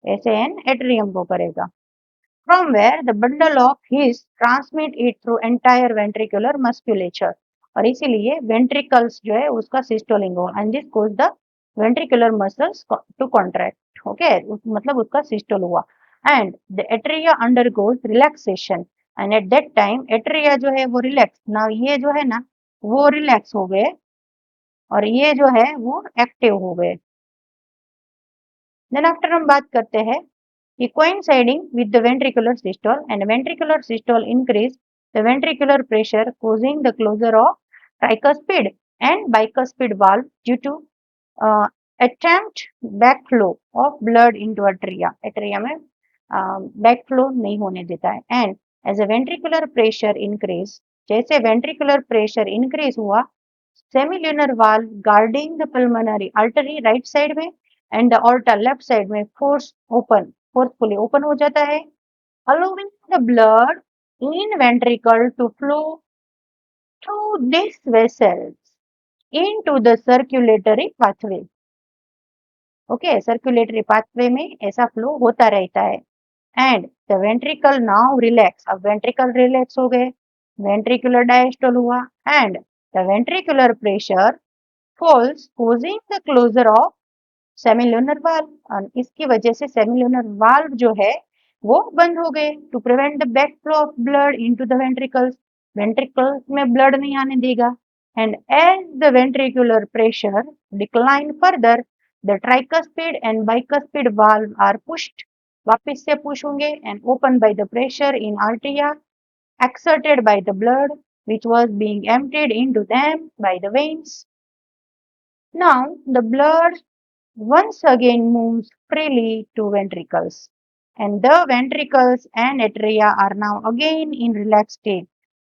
एसएन एट्रियम को करेगा। From where the bundle of His transmit it through entire ventricular musculature, और इसीलिए वेंट्रिकल्स जो है उसका सिस्टोलिंग हो and this cause the ventricular muscles to contract, okay, मतलब उसका सिस्टोल हुआ। And the atria undergoes relaxation and at that time atria जो है वो रिलैक्स ना, ये जो है ना वो रिलैक्स हो गए और ये जो है वो एक्टिव हो गए। देन आफ्टर हम बात करते हैं कि coinciding with the ventricular systole, and ventricular systole increase the ventricular pressure causing the closure of tricuspid and bicuspid valve due to attempt backflow of blood into atria, atria में backflow नहीं होने देता है। and as a ventricular pressure increase, जैसे ventricular pressure increase हुआ semilunar valve guarding the pulmonary artery right side में and the aorta left side में forcefully open हो जाता है, allowing the blood in ventricle to flow through these vessels into the circulatory pathway. Okay, circulatory pathway में ऐसा flow होता रहता है। And the ventricle now relax, अब वेंट्रिकल रिलैक्स हो गए, वेंट्रिकुलर डायस्टोल हुआ and the ventricular pressure falls causing the closure of semilunar valve, और इसकी वजह से सेमिल्यूनर वाल्व जो है वो बंद हो गए to prevent the backflow of blood into the ventricles, ventricles में ब्लड नहीं आने देगा। And as the ventricular pressure decline further the tricuspid and bicuspid valve are pushed, वापस से पुश होंगे and open by the pressure in atria exerted by the blood which was being emptied into them by the veins. Now the blood once again moves freely to ventricles and the ventricles and atria are now again in relaxed state,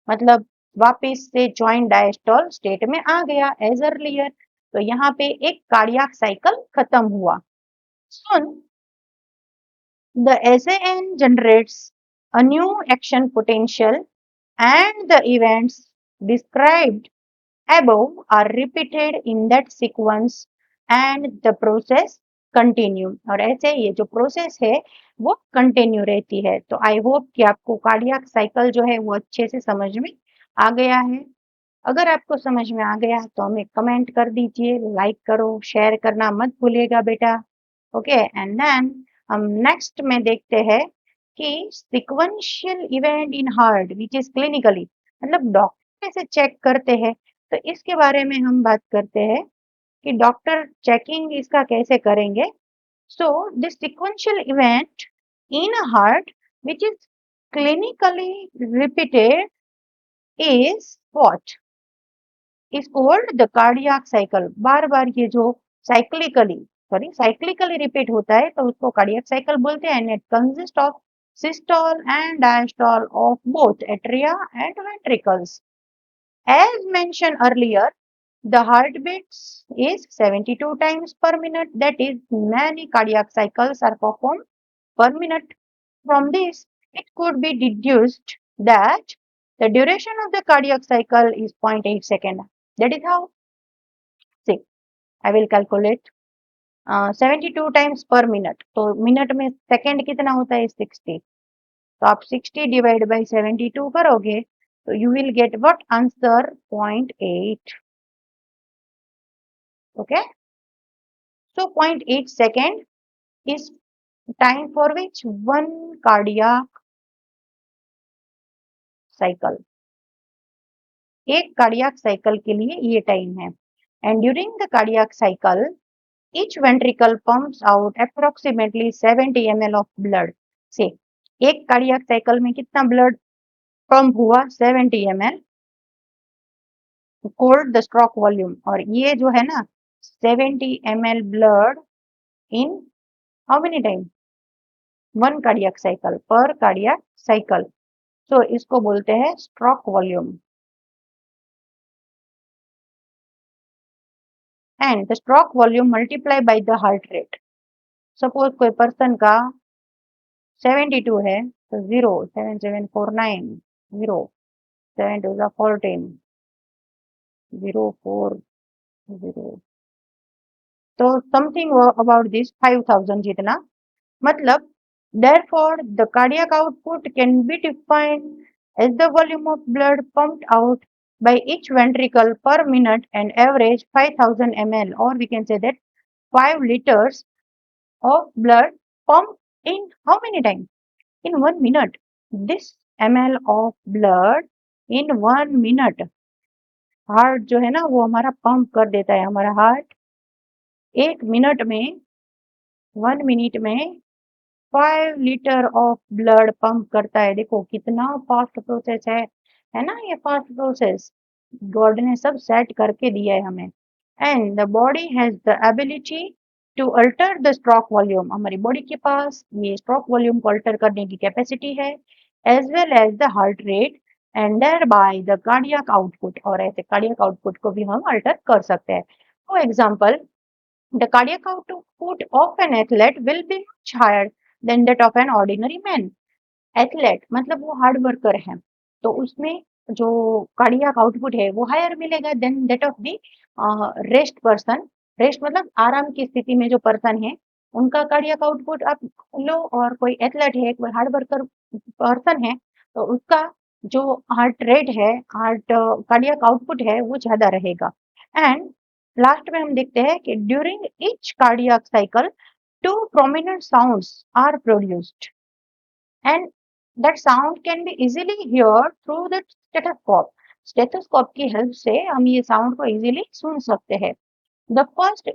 मतलब वापस से joint diastole state में आ गया as earlier. तो यहाँ पे एक cardiac cycle खत्म हुआ। Soon the SAN generates a new action potential and the events described above are repeated in that sequence and the process continue, और ऐसे ये जो प्रोसेस है वो कंटिन्यू रहती है। तो आई होप कि आपको कार्डियक साइकिल जो है वो अच्छे से समझ में आ गया है। अगर आपको समझ में आ गया तो हमें कमेंट कर दीजिए, लाइक करो, शेयर करना मत भूलिएगा बेटा। ओके, एंड देन हम नेक्स्ट में देखते हैं कि sequential event in heart which is clinically, मतलब डॉक्टर कैसे चेक करते हैं, तो इसके बारे में हम बात करते हैं कि डॉक्टर चेकिंग इसका कैसे करेंगे। So this sequential event in a heart which is clinically repeated is what is called the cardiac cycle. बार बार ये जो साइक्लिकली रिपीट होता है तो उसको कार्डियक साइकिल बोलते हैं। And it consist of systole and diastole of both atria and ventricles. As mentioned earlier, the heartbeat is 72 times per minute. That is, many cardiac cycles are performed per minute. From this, it could be deduced that the duration of the cardiac cycle is 0.8 second. That is how. See, I will calculate 72 times per minute. तो minute में second कितना होता है? 60. तो आप 60 divide by 72 करोगे तो you will get what answer? 0.8. Okay, so 0.8 second is time for which one cardiac cycle, एक कार्डियक साइकिल के लिए ये टाइम है। And during the cardiac cycle each ventricle pumps out approximately 70 ml of blood. से एक cardiac cycle में कितना blood pump हुआ? 70 ml, called the stroke volume। और ये जो है ना 70 ml blood in how many time? One cardiac cycle पर कार्डियक साइकिल। सो इसको बोलते हैं stroke volume. And the stroke volume multiply by the heart rate. Suppose कोई पर्सन का 72 है तो 0 7749 0 7 2 14 0 4 0, तो समथिंग अबाउट दिस 5000 जितना, मतलब therefore the cardiac output can be defined as the volume of blood pumped out by each ventricle per minute and average 5000 ml, or we can say that 5 liters of blood pumped in how many times? In 1 minute. This ml of blood in 1 minute, heart जो है ना वो हमारा pump कर देता है। हमारा heart 1 minute में 1 मिनट में 5 लीटर ऑफ ब्लड पंप करता है। देखो कितना फास्ट प्रोसेस है ना ये फास्ट प्रोसेस गॉड ने सब सेट करके दिया है हमें। And the body has the ability to alter the stroke volume, हमारी बॉडी के पास ये स्ट्रोक वॉल्यूम को अल्टर करने की कैपेसिटी है, as well as the heart rate and thereby the cardiac output, और ऐसे कार्डियक आउटपुट को भी हम अल्टर कर सकते हैं। For example, the cardiac output of an athlete will be much higher than that of an ordinary man. Athlete मतलब वो हार्ड वर्कर है, तो उसमें जो कार्डियक आउटपुट है वो हायर मिलेगा than that of the rest person. Rest मतलब आराम की स्थिति में जो पर्सन है उनका कार्डियक आउटपुट आप लो, और कोई एथलेट है, कोई हार्ड वर्कर पर्सन है, तो उसका जो हार्ट रेट है, हार्ट कार्डियक आउटपुट है वो ज्यादा रहेगा। एंड लास्ट में हम देखते हैं कि during each cardiac cycle two prominent sounds are produced, and that sound can be easily heard through the stethoscope। Stethoscope की हेल्प से हम ये साउंड को इजीली सुन सकते हैं। द फर्स्ट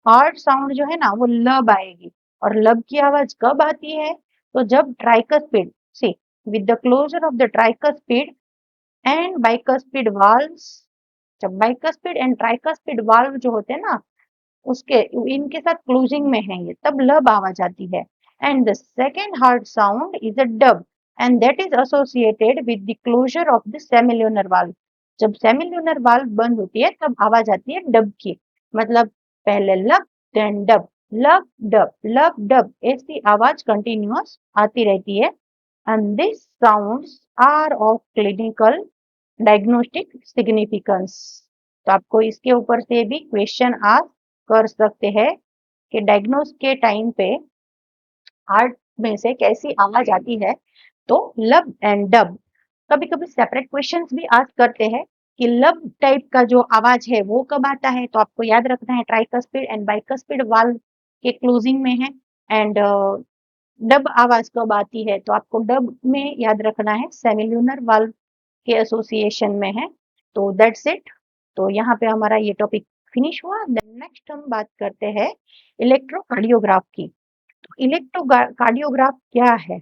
हार्ड साउंड जो है ना वो लब आएगी, और लब की आवाज कब आती है, तो जब ट्राइकस्पिड सी with the closure of the tricuspid and bicuspid valves, जब बाइकस्पिड एंड ट्राइकस्पिड वाल्व जो होते हैं ना उसके इनके साथ क्लोजिंग में है ये, तब लब आवाज आती है। And the second heart sound is a dub, and that is associated with the closure of the semilunar valve. जब सेमिल्यूनर वाल्व बंद होती है तब आवाज आती है डब की, मतलब पहले लब देन डब, लब डब, ऐसी आवाज कंटिन्यूअस आती रहती है। And this sounds are of clinical diagnostic significance. तो आपको इसके ऊपर से भी क्वेश्चन आस्क कर सकते हैं कि डायग्नोस के टाइम पे हार्ट में से कैसी आवाज आती है। तो लब एंड डब, कभी कभी सेपरेट क्वेश्चंस भी आस्क करते हैं कि लब टाइप का जो आवाज है वो कब आता है, तो आपको याद रखना है ट्राइकस्पिड एंड बाइकस्पिड वाल्व के क्लोजिंग में है। एंड डब आवाज कब आती है, तो आपको डब में याद रखना है सेमिल्यूनर वाल्व के एसोसिएशन में है। तो दैट्स इट। तो यहाँ पे हमारा ये टॉपिक फिनिश हुआ। देन नेक्स्ट हम बात करते हैं इलेक्ट्रोकार्डियोग्राफ की। तो इलेक्ट्रोकार्डियोग्राफ क्या है?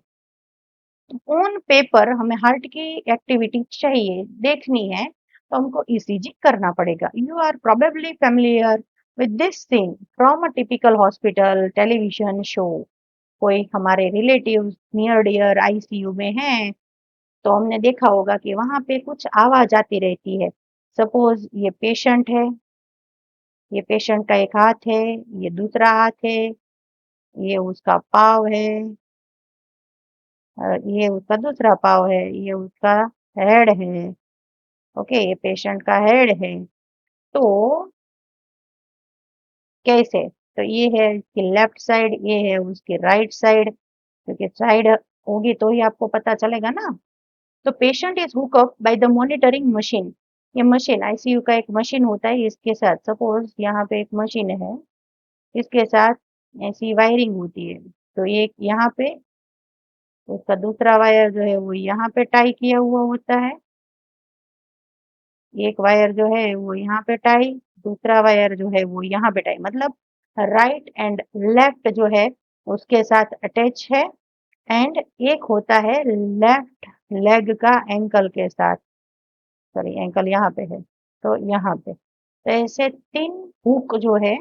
ऑन पेपर हमें हार्ट की एक्टिविटी चाहिए, देखनी है, तो हमको ईसीजी करना पड़ेगा। You are probably familiar with this thing from a typical hospital television show. कोई हमारे रिलेटिव्स नियर डियर आईसीयू में हैं, तो हमने देखा होगा कि वहां पे कुछ आवाज आती रहती है। सपोज ये पेशेंट है, ये पेशेंट का एक हाथ है, ये दूसरा हाथ है, ये उसका पाव है, ये उसका दूसरा पाव है, ये उसका हेड है। ओके, ये पेशेंट का हेड है। तो कैसे, तो ये है इसकी लेफ्ट साइड, ये है उसकी राइट साइड, क्योंकि साइड होगी तो ही आपको पता चलेगा ना। तो patient is hook up by the monitoring machine. ये मशीन आईसीयू का एक मशीन होता है, इसके साथ सपोज यहाँ पे एक मशीन है, इसके साथ ऐसी वायरिंग होती है। तो ये यहाँ पे उसका दूसरा वायर जो है वो यहाँ पे टाई किया हुआ होता है, एक वायर जो है वो यहाँ पे टाई, दूसरा वायर जो है वो यहाँ पे टाई, मतलब राइट एंड लेफ्ट जो है उसके साथ अटैच है। एंड एक होता है लेफ्ट लेग का एंकल के साथ, सॉरी एंकल यहाँ पे है, तो यहाँ पे, तो ऐसे तीन हुक जो है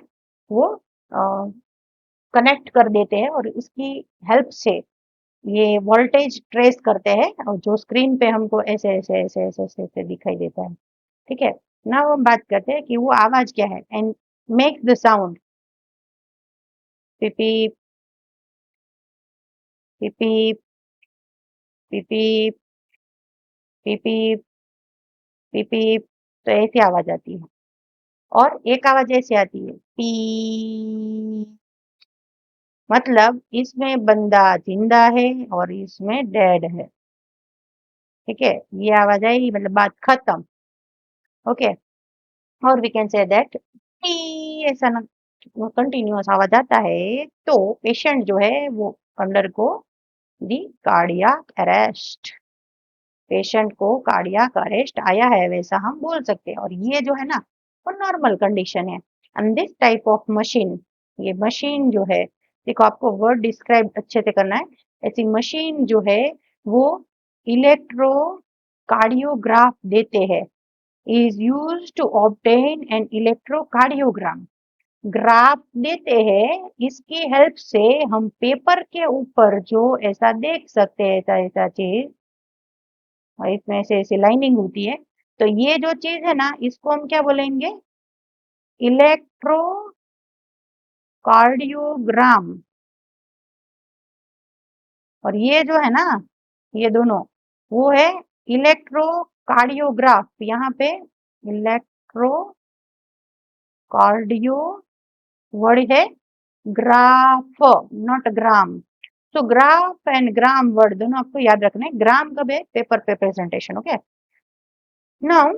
वो कनेक्ट कर देते हैं, और इसकी हेल्प से ये वोल्टेज ट्रेस करते हैं, और जो स्क्रीन पे हमको ऐसे ऐसे ऐसे ऐसे ऐसे, ऐसे दिखाई देता है। ठीक है, ना हम बात करते हैं कि वो आवाज क्या है। एंड मेक द साउंड पिपी पिपी पिपी पिपी पिपी, तो ऐसी आवाज आती है। और एक आवाज ऐसी आती है पी, मतलब इसमें बंदा जिंदा है और इसमें डेड है। ठीक है, ये आवाज आई मतलब बात खत्म। ओके, और वी कैन से दैट ऐसा ना कंटिन्यूअस आवाज आता है तो पेशेंट जो है वो अंडर को दी कार्डियक अरेस्ट, पेशेंट को कार्डियक अरेस्ट आया है वैसा हम बोल सकते हैं। और ये जो है ना वो नॉर्मल कंडीशन है। And this type of machine, ये मशीन जो है, देखो आपको वर्ड डिस्क्राइब अच्छे से करना है। ऐसी मशीन जो है वो इलेक्ट्रो कार्डियोग्राफ देते हैं, is used to obtain an electrocardiogram। Graph देते हैं, इसकी हेल्प से हम पेपर के ऊपर जो ऐसा देख सकते हैं, ऐसा ऐसा चीज और इसमें ऐसे ऐसे लाइनिंग होती है। तो ये जो चीज है ना, इसको हम क्या बोलेंगे? इलेक्ट्रोकार्डियोग्राम। और ये जो है ना, ये दोनों, वो है इलेक्ट्रोकार्डियोग्राफ। यहाँ पे इलेक्ट्रोकार्डियो वर्ड है, ग्राफ नॉट ग्राम। तो ग्राफ एंड ग्राम वर्ड दोनों आपको याद रखना है। ग्राम कब है? पेपर पे presentation. Okay, now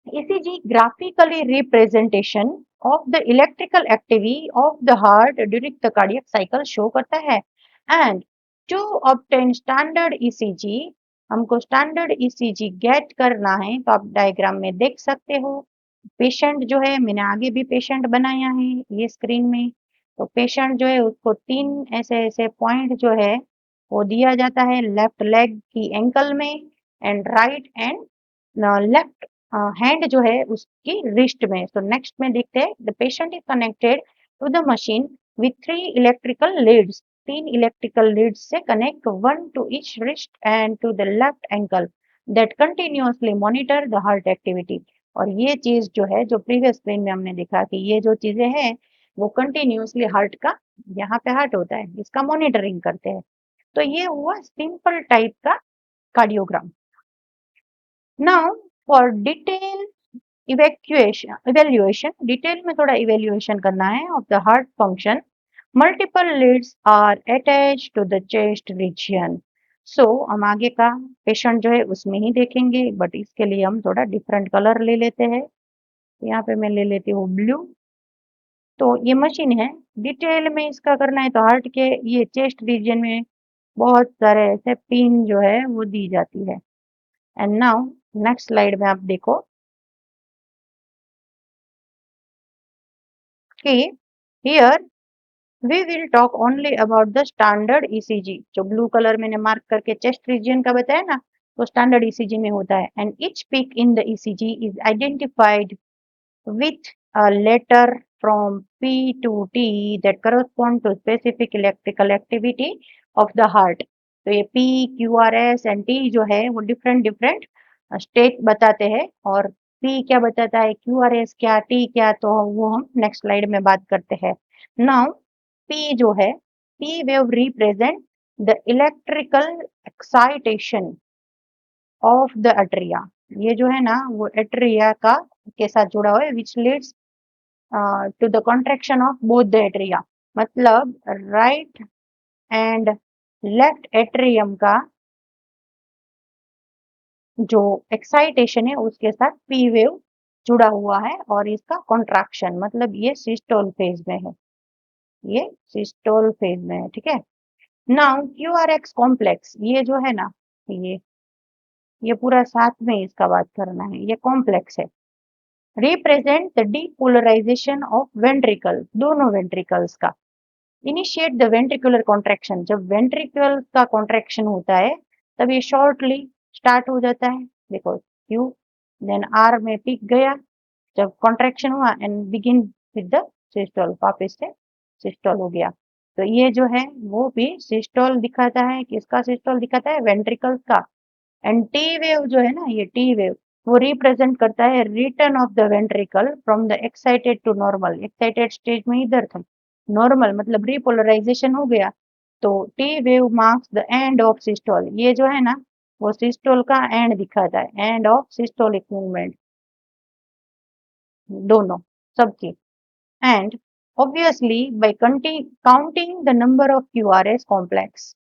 ECG graphically representation of the electrical activity of the heart during the cardiac cycle show करता है। And to obtain standard ECG, हमको स्टैंडर्ड ECG गेट करना है। तो आप डायग्राम में देख सकते हो, पेशेंट जो है, मैंने आगे भी पेशेंट बनाया है ये स्क्रीन में। तो पेशेंट जो है उसको 3 ऐसे ऐसे पॉइंट जो है वो दिया जाता है लेफ्ट लेग की एंकल में, and right and left hand जो है उसकी रिस्ट में। तो नेक्स्ट में देखते हैं, the patient is connected to the machine with 3 electrical leads. 3 electrical leads से connect, one to each wrist and to the left ankle, that continuously monitor the heart activity. और ये चीज जो है, जो प्रीवियस स्क्रीन में हमने देखा कि ये जो चीजें हैं वो कंटिन्यूअसली हार्ट का, यहाँ पे हार्ट होता है, इसका मॉनिटरिंग करते हैं। तो ये हुआ सिंपल टाइप का cardiogram. Now for detail evaluation, detail में थोड़ा इवेल्युएशन करना है of the heart function, multiple leads are attach to the chest region. So हम आगे का पेशेंट जो है उसमें ही देखेंगे, बट इसके लिए हम थोड़ा डिफरेंट कलर ले लेते हैं। यहाँ पे मैं ले लेती हूँ ब्लू। तो ये मशीन है, डिटेल में इसका करना है तो हार्ट के ये चेस्ट रीजन में बहुत सारे ऐसे पिन जो है वो दी जाती है। एंड नाउ नेक्स्ट स्लाइड में आप देखो कि here we will talk only about the standard ECG। जो ब्लू कलर मैंने मार्क करके चेस्ट रीजन का बताया ना, वो स्टैंडर्ड ECG में होता है। And each peak in the ECG is identified with a letter from P to T that correspond to specific electrical activity of the heart। तो ये P, QRS and T जो है वो डिफरेंट डिफरेंट स्टेट बताते हैं। और P क्या बताता है, QRS क्या, T क्या, तो वो हम नेक्स्ट स्लाइड में बात करते हैं। नाउ P जो है, P wave represent the electrical excitation of the atria. ये जो है ना वो एट्रिया का के साथ जुड़ा हुआ है, which leads to the contraction of both the atria. मतलब राइट एंड लेफ्ट एट्रियम का जो एक्साइटेशन है उसके साथ पी वेव जुड़ा हुआ है, और इसका कॉन्ट्रैक्शन मतलब ये सिस्टोल फेज में है, ये सिस्टोल फेज में है। ठीक है, नाउ QRX कॉम्प्लेक्स, ये जो है ना, ये पूरा साथ में इसका बात करना है, ये कॉम्प्लेक्स है, represent the depolarization of ventricle, दोनों वेंट्रिकल्स का। इनिशिएट द वेंट्रिकुलर कॉन्ट्रैक्शन, जब वेंट्रिकल का कॉन्ट्रैक्शन होता है तब ये शॉर्टली स्टार्ट हो जाता है। देखो Q देन R में पीक गया जब कॉन्ट्रैक्शन हुआ, and begin with the systole, वापस से सिस्टोल हो गया। तो ये जो है वो भी सिस्टोल दिखाता है, किसका सिस्टोल दिखाता है, वेंट्रिकल्स का। एंड टी वेव जो है ना, ये टी वेव वो रिप्रेजेंट करता है return of the ventricle from the excited to normal. Excited stage में इधर था, नॉर्मल मतलब रिपोलराइजेशन हो गया। तो T wave marks the end of systole, ये जो है ना वो सिस्टोल का एंड दिखाता है, एंड ऑफ सिस्टोलिक मूवमेंट, दोनों सबकी। And obviously by counting the number of QRS complex,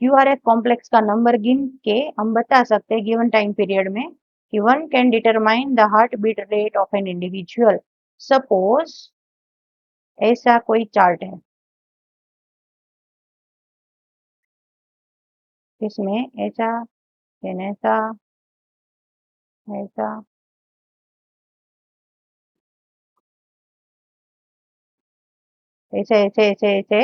QRS complex का नंबर गिन के हम बता सकते हैं गिवन टाइम पीरियड में कि one can determine the heart beat rate of an individual. Suppose ऐसा कोई चार्ट है, इसमें ऐसा, then ऐसा, ऐसा, ऐसे ऐसे ऐसे ऐसे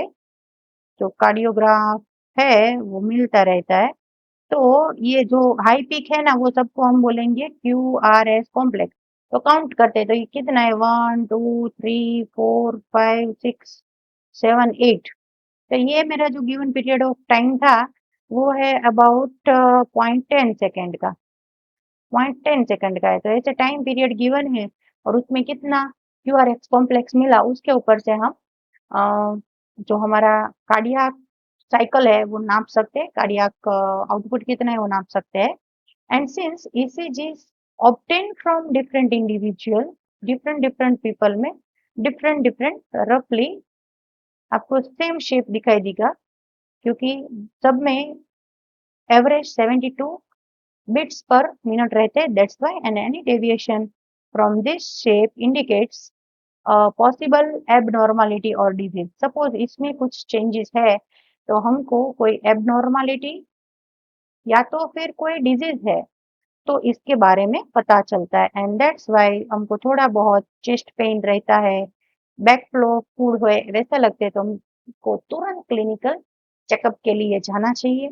जो कार्डियोग्राफ है वो मिलता रहता है। तो ये जो हाई पीक है ना वो सबको हम बोलेंगे QRS कॉम्प्लेक्स। तो काउंट करते हैं, तो ये कितना है, 1 2 3 4 5 6 7 8। तो ये मेरा जो गिवन पीरियड ऑफ टाइम था वो है अबाउट 0.10 सेकेंड का, 0.10 सेकेंड का है। तो ऐसे टाइम पीरियड गिवन है और उसमें कितना क्यूआरएक्स कॉम्प्लेक्स मिला, उसके ऊपर से हम जो हमारा कार्डियक साइकिल है वो नाप सकते हैं, कार्डियक आउटपुट कितना है वो नाप सकते हैं। And since ECG obtained from different individual, different different people में different different रफली आपको सेम शेप दिखाई देगा, क्योंकि सब में एवरेज 72 bits per minute रहते हैं, that's why, and any deviation from this shape indicates possible abnormality और डिजीज। सपोज इसमें कुछ चेंजेस है तो हमको कोई एबनॉर्मालिटी या तो फिर कोई डिजीज है तो इसके बारे में पता चलता है। एंड दैट्स वाई हमको थोड़ा बहुत चेस्ट पेन रहता है, बैक फ्लो फूड हुए वैसा लगते हैं तो हमको तुरंत क्लिनिकल चेकअप के लिए जाना चाहिए।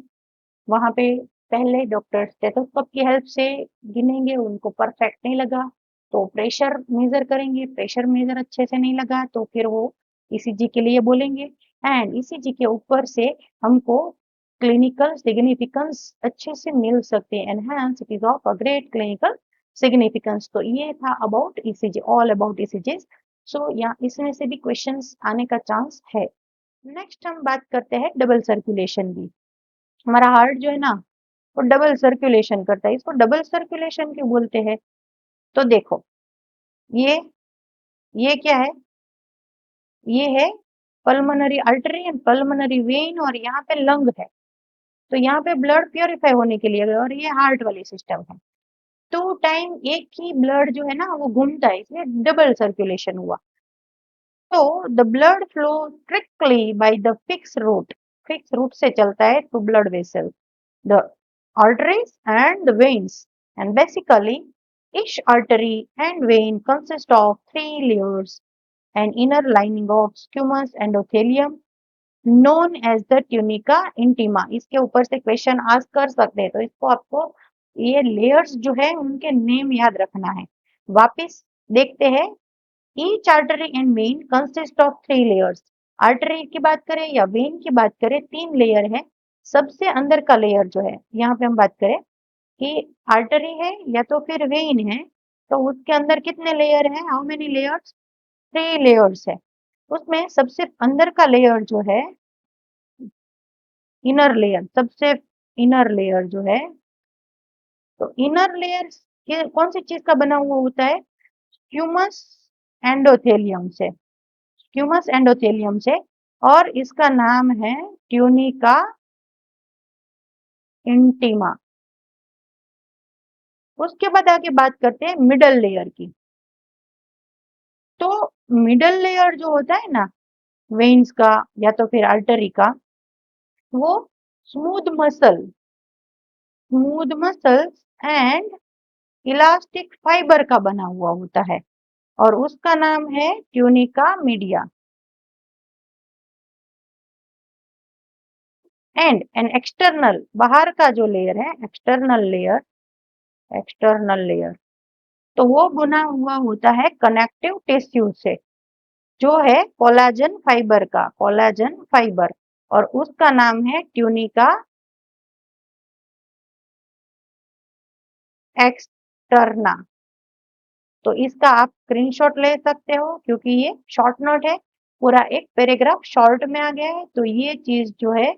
वहाँ पे पहले डॉक्टर स्टेथोस्कोप की हेल्प से गिनेंगे, उनको परफेक्ट नहीं लगा तो प्रेशर मेजर करेंगे, प्रेशर मेजर अच्छे से नहीं लगा तो फिर वो ईसीजी के लिए बोलेंगे। एंड ईसीजी के ऊपर से हमको क्लिनिकल सिग्निफिकेंस अच्छे से मिल सकते हैं, and it is of a great clinical significance. तो ये था about ECG, all about ECG. So यहाँ इसमें से भी क्वेश्चंस आने का चांस है। नेक्स्ट हम बात करते हैं डबल सर्कुलेशन की। हमारा हार्ट जो है ना वो डबल सर्कुलेशन करता है, इसको डबल सर्कुलेशन क्यों बोलते हैं? तो देखो ये ये क्या है, ये है pulmonary artery and pulmonary vein, और यहाँ पे लंग है। तो यहाँ पे ब्लड प्योरीफाई होने के लिए, और ये हार्ट वाली सिस्टम है। तो टाइम एक ही ब्लड जो है ना वो घूमता है, इसलिए डबल सर्कुलेशन हुआ। तो the blood flow strictly by the fix route से चलता है to blood vessel, the arteries and the veins. And basically, each artery and vein consist of three layers: an inner lining of squamous endothelium known as the tunica intima। इसके ऊपर से question ask कर सकते हैं, तो इसको आपको ये लेयर्स जो है उनके नेम याद रखना है। वापिस देखते हैं, each artery and when consist of three layers. Artery की बात करें या वेन की बात करें, तीन लेयर है। सबसे अंदर का लेयर जो है, यहाँ पे हम बात करें कि आर्टरी है या तो फिर वेन है, तो उसके अंदर कितने लेयर है? How many layers? Three layers है। उसमें सबसे अंदर का लेयर जो है, इनर लेयर, सबसे इनर लेयर जो है, तो इनर लेयर कौन सी चीज का बना हुआ होता है? स्क्यूमस एंडोथेलियम से, स्क्यूमस एंडोथेलियम से, और इसका नाम है ट्यूनिका इंटीमा। उसके बाद आगे बात करते हैं मिडल लेयर की। तो मिडल लेयर जो होता है ना वेन्स का या तो फिर आर्टरी का, वो smooth muscles and elastic fibre का बना हुआ होता है, और उसका नाम है tunica media. And an external, बाहर का जो लेयर है, एक्सटर्नल लेयर, तो वो बना हुआ होता है कनेक्टिव टिश्यू से, जो है कोलाजन फाइबर, और उसका नाम है ट्यूनिका एक्सटर्ना। तो इसका आप स्क्रीनशॉट ले सकते हो, क्योंकि ये शॉर्ट नोट है, पूरा एक पैराग्राफ शॉर्ट में आ गया है। तो ये चीज जो है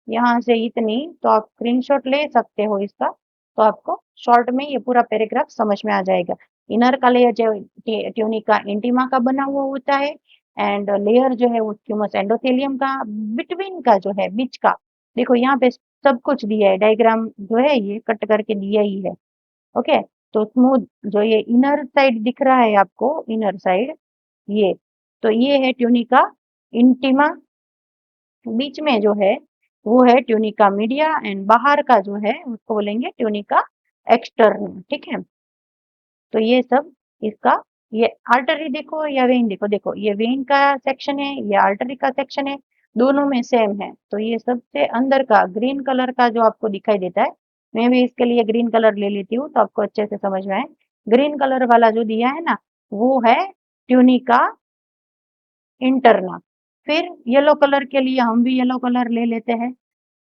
यहाँ से इतनी, तो आप स्क्रीनशॉट ले सकते हो इसका, तो आपको शॉर्ट में ये पूरा पैराग्राफ समझ में आ जाएगा। इनर का लेयर जो ट्यूनिका इंटीमा का बना हुआ होता है, एंड लेयर जो है वो स्क्यूमस एंडोथेलियम का। बिटवीन का जो है, बीच का, देखो यहाँ पे सब कुछ दिया है, डायग्राम जो है ये कट करके दिया ही है। ओके, तो स्मूथ जो ये इनर साइड दिख रहा है आपको, इनर साइड ये, तो ये है ट्यूनिका इंटीमा। बीच में जो है वो है ट्यूनिका मीडिया, एंड बाहर का जो है उसको बोलेंगे ट्यूनिका एक्सटर्नल। ठीक है, तो ये सब इसका, ये आर्टरी देखो या वेन देखो, देखो ये वेन का सेक्शन है, ये आर्टरी का सेक्शन है, दोनों में सेम है। तो ये सबसे अंदर का ग्रीन कलर का जो आपको दिखाई देता है, मैं भी इसके लिए ग्रीन कलर ले लेती हूँ तो आपको अच्छे से समझ में आए। ग्रीन कलर वाला जो दिया है ना, वो है ट्यूनिका इंटरना। फिर येलो कलर के लिए हम भी येलो कलर ले लेते हैं,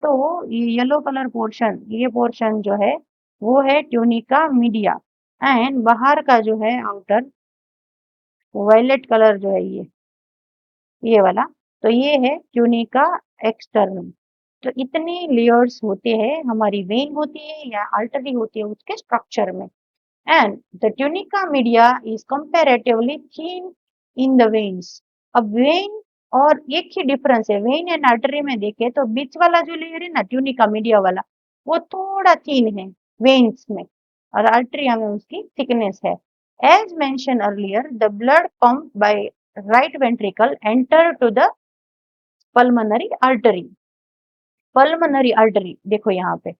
तो ये येलो कलर पोर्शन, ये पोर्शन जो है वो है ट्यूनिका मीडिया, एंड बाहर का जो है आउटर वायलेट कलर जो है ये वाला, तो ये है ट्यूनिका एक्सटर्नल। तो इतने लेयर्स होते हैं, हमारी वेन होती है या आर्टरी होती है उसके स्ट्रक्चर में। And the tunica media is comparatively thin in the veins. अब वेन और एक ही डिफरेंस है, वेन एंड आर्टरी में देखें तो बीच वाला जो लेयर है ना ट्यूनिका मीडिया वाला, वो थोड़ा थिन है वेन्स में, और आर्टरिया में उसकी थिकनेस है। As mention earlier, the blood pump by right ventricle enter to the pulmonary artery. Pulmonary artery देखो यहाँ पे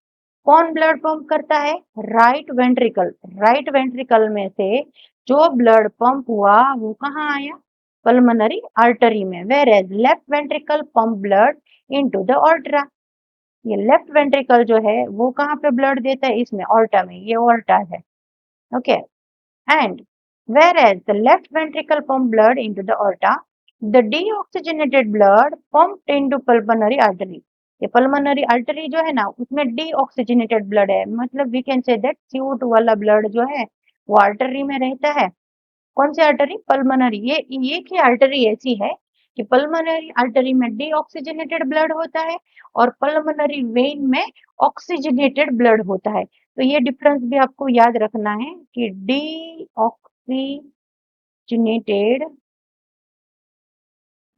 कौन ब्लड पंप करता है, राइट वेंट्रिकल। राइट वेंट्रिकल में से जो ब्लड पंप हुआ वो कहाँ आया, पल्मोनरी आर्टरी में। Whereas left ventricle pump blood into the aorta. ये लेफ्ट वेंट्रिकल जो है वो कहाँ पे ब्लड देता है, इसमें ऑर्टा में, ये ऑर्टा है। Okay, and whereas the left ventricle pump blood into the aorta, the deoxygenated blood pumped into pulmonary artery। ये pulmonary artery जो है ना उसमें deoxygenated blood है, मतलब we can say that CO2 वाला blood जो है वो आर्टरी में रहता है। कौन सी आर्टरी, पल्मोनरी। ये एक ही आर्टरी ऐसी है कि पल्मोनरी आर्टरी में डीऑक्सीजनेटेड ब्लड होता है और पल्मोनरी वेन में ऑक्सीजनेटेड ब्लड होता है। तो ये डिफरेंस भी आपको याद रखना है कि डीऑक्सीजनेटेड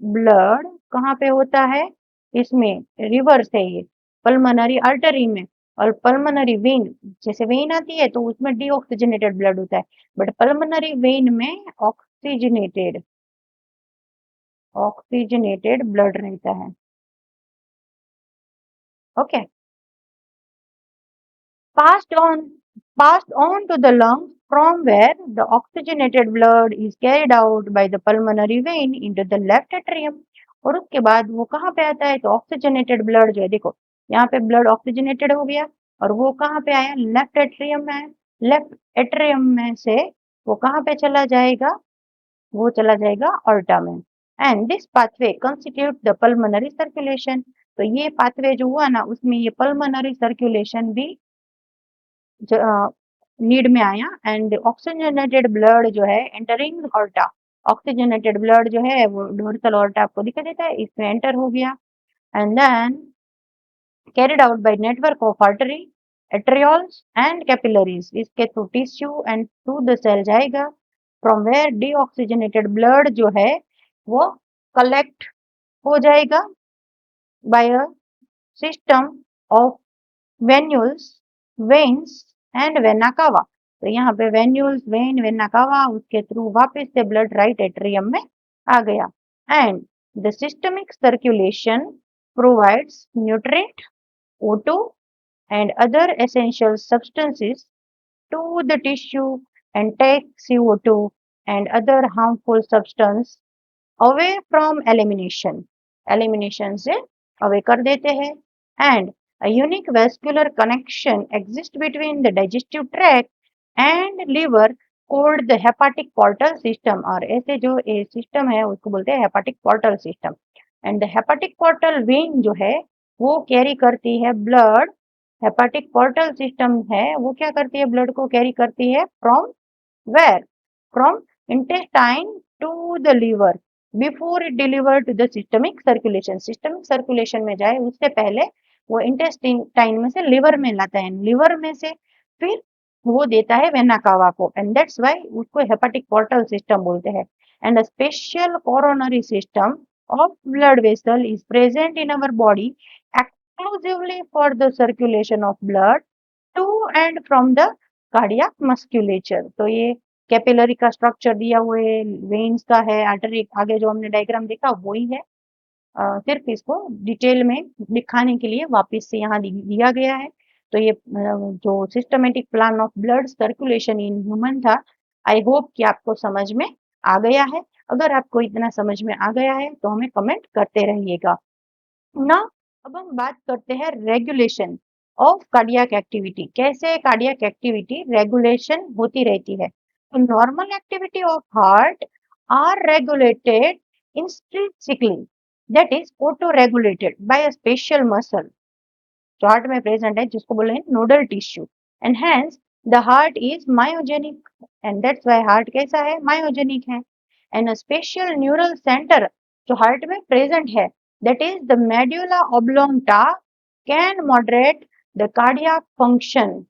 ब्लड कहाँ पे होता है, इसमें रिवर्स है ये, पल्मोनरी आर्टरी में। और पल्मोनरी वेन, जैसे वेन आती है तो उसमें डीऑक्सीजनेटेड ब्लड होता है, बट पल्मोनरी वेन में ऑक्सीजनेटेड ऑक्सीजनेटेड ब्लड रहता है। Okay, passed on passed on to the lungs from where the oxygenated blood is carried out by the pulmonary vein into the left atrium। और उसके बाद वो कहाँ पे आता है, तो ऑक्सीजनेटेड ब्लड जो है देखो यहाँ पे ब्लड ऑक्सीजनेटेड हो गया और वो कहाँ पे आया, लेफ्ट एट्रियम में आया। लेफ्ट एट्रियम में से वो कहाँ पे चला जाएगा, वो चला जाएगा ऑर्टा में। And this pathway constitute the pulmonary circulation. तो ये पाथवे जो हुआ ना उसमें ये पल्मोनरी सर्कुलेशन भी नीड में आया। एंड ऑक्सीजनेटेड ब्लड जो है एंटरिंग ऑर्टा, ऑक्सीजनेटेड ब्लड जो है वो डोर्सल ऑर्टा आपको दिखाई देता है, इसमें एंटर हो गया। And then carried out by network of artery, arterioles and capillaries, इसके through tissue and through the cell जाएगा। फ्रॉम वेयर डीऑक्सीजनेटेड ब्लड जो है वो कलेक्ट हो जाएगा by a system of venules, veins and vena cava. तो यहाँ पे वेन्यूल्स, वेन, वेना कावा, उसके थ्रू वापस से ब्लड राइट एट्रियम में आ गया। And the systemic circulation provides nutrient O2 and other essential substances to the tissue and takes CO2 and other harmful substance away from elimination। elimination से away कर देते हैं। and a unique vascular connection exists between the digestive tract and liver called the hepatic portal system। और ऐसे जो system है उसको बोलते हैं hepatic portal system. And the hepatic portal vein जो है वो कैरी करती है ब्लड, हेपाटिक पोर्टल सिस्टम है वो क्या करती है, ब्लड को कैरी करती है from where, from intestine to the liver before it deliver to the systemic circulation. Systemic circulation में जाए उससे पहले वो इंटेस्टाइन में से लिवर में लाता है, लिवर में से फिर वो देता है वेना कावा को, एंड दैट्स व्हाई उसको हेपाटिक पोर्टल सिस्टम बोलते हैं। And a special coronary system of blood vessel is present in our body exclusively for the circulation of blood to and from the cardiac musculature। तो ये capillary का structure दिया हुआ है, veins का है, आर्टरी आगे जो हमने डायग्राम देखा वही है। सिर्फ इसको डिटेल में दिखाने के लिए वापस से यहाँ दिया गया है। तो ये जो systematic plan of blood circulation in human था, आई होप कि आपको समझ में आ गया है। अगर आपको इतना समझ में आ गया है तो हमें कमेंट करते रहिएगा ना। अब हम बात करते हैं रेगुलेशन ऑफ कार्डियक एक्टिविटी, कैसे कार्डियक एक्टिविटी रेगुलेशन होती रहती है। तो normal activity of heart are regulated intrinsically, that is auto regulated by a special muscle जो हार्ट में प्रेजेंट है, जिसको बोले हैं nodal tissue, and hence the heart is myogenic, and that's why heart कैसा है, मायोजेनिक है। And a special neural centre जो हार्ट में प्रेजेंट है, that is the medulla oblongata, can moderate the cardiac function.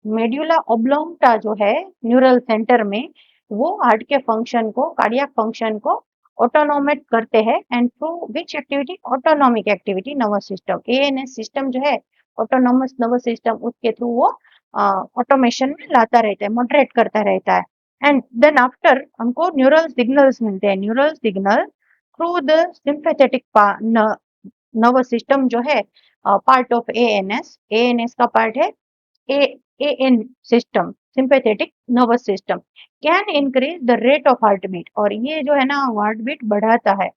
Medulla oblongata जो है neural centre में, वो हार्ट के फंक्शन को, कार्डियक फंक्शन को ऑटोनोमेट करते हैं, and through which activity, autonomic activity nervous system, ANS system जो है ऑटोनोमस नर्वस सिस्टम, उसके थ्रू वो ऑटोमेशन में लाता रहता है, मॉडरेट करता रहता है। एंड देन आफ्टर हमको न्यूरल सिग्नल्स मिलते हैं, neural signal through the sympathetic nervous system जो है पार्ट ऑफ एएनएस, एएनएस का पार्ट है AN system, sympathetic nervous system, can increase the rate of heart beat, और ये जो है ना हार्ट बीट बढ़ाता है,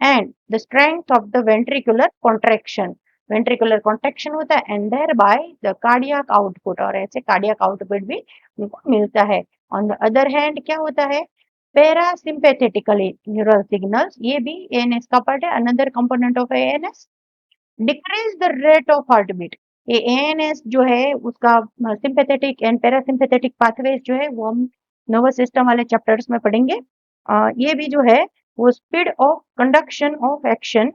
and the strength of the ventricular contraction, ventricular contraction होता है, and thereby the cardiac output, और ऐसे कार्डियक आउटपुट भी उनको मिलता है। ऑन द अदर हैंड क्या होता है, पैरासिम्पैथेटिकली न्यूरल सिग्नल्स, ये भी एएनएस का पार्ट है, another component of ANS, decrease the rate of heart beat. ये एएनएस जो है उसका सिंपैथेटिक एंड पैरासिम्पैथेटिक पाथवेज जो है वो हम नर्वस सिस्टम वाले चैप्टर्स में पढ़ेंगे। ये भी जो है वो speed of conduction of action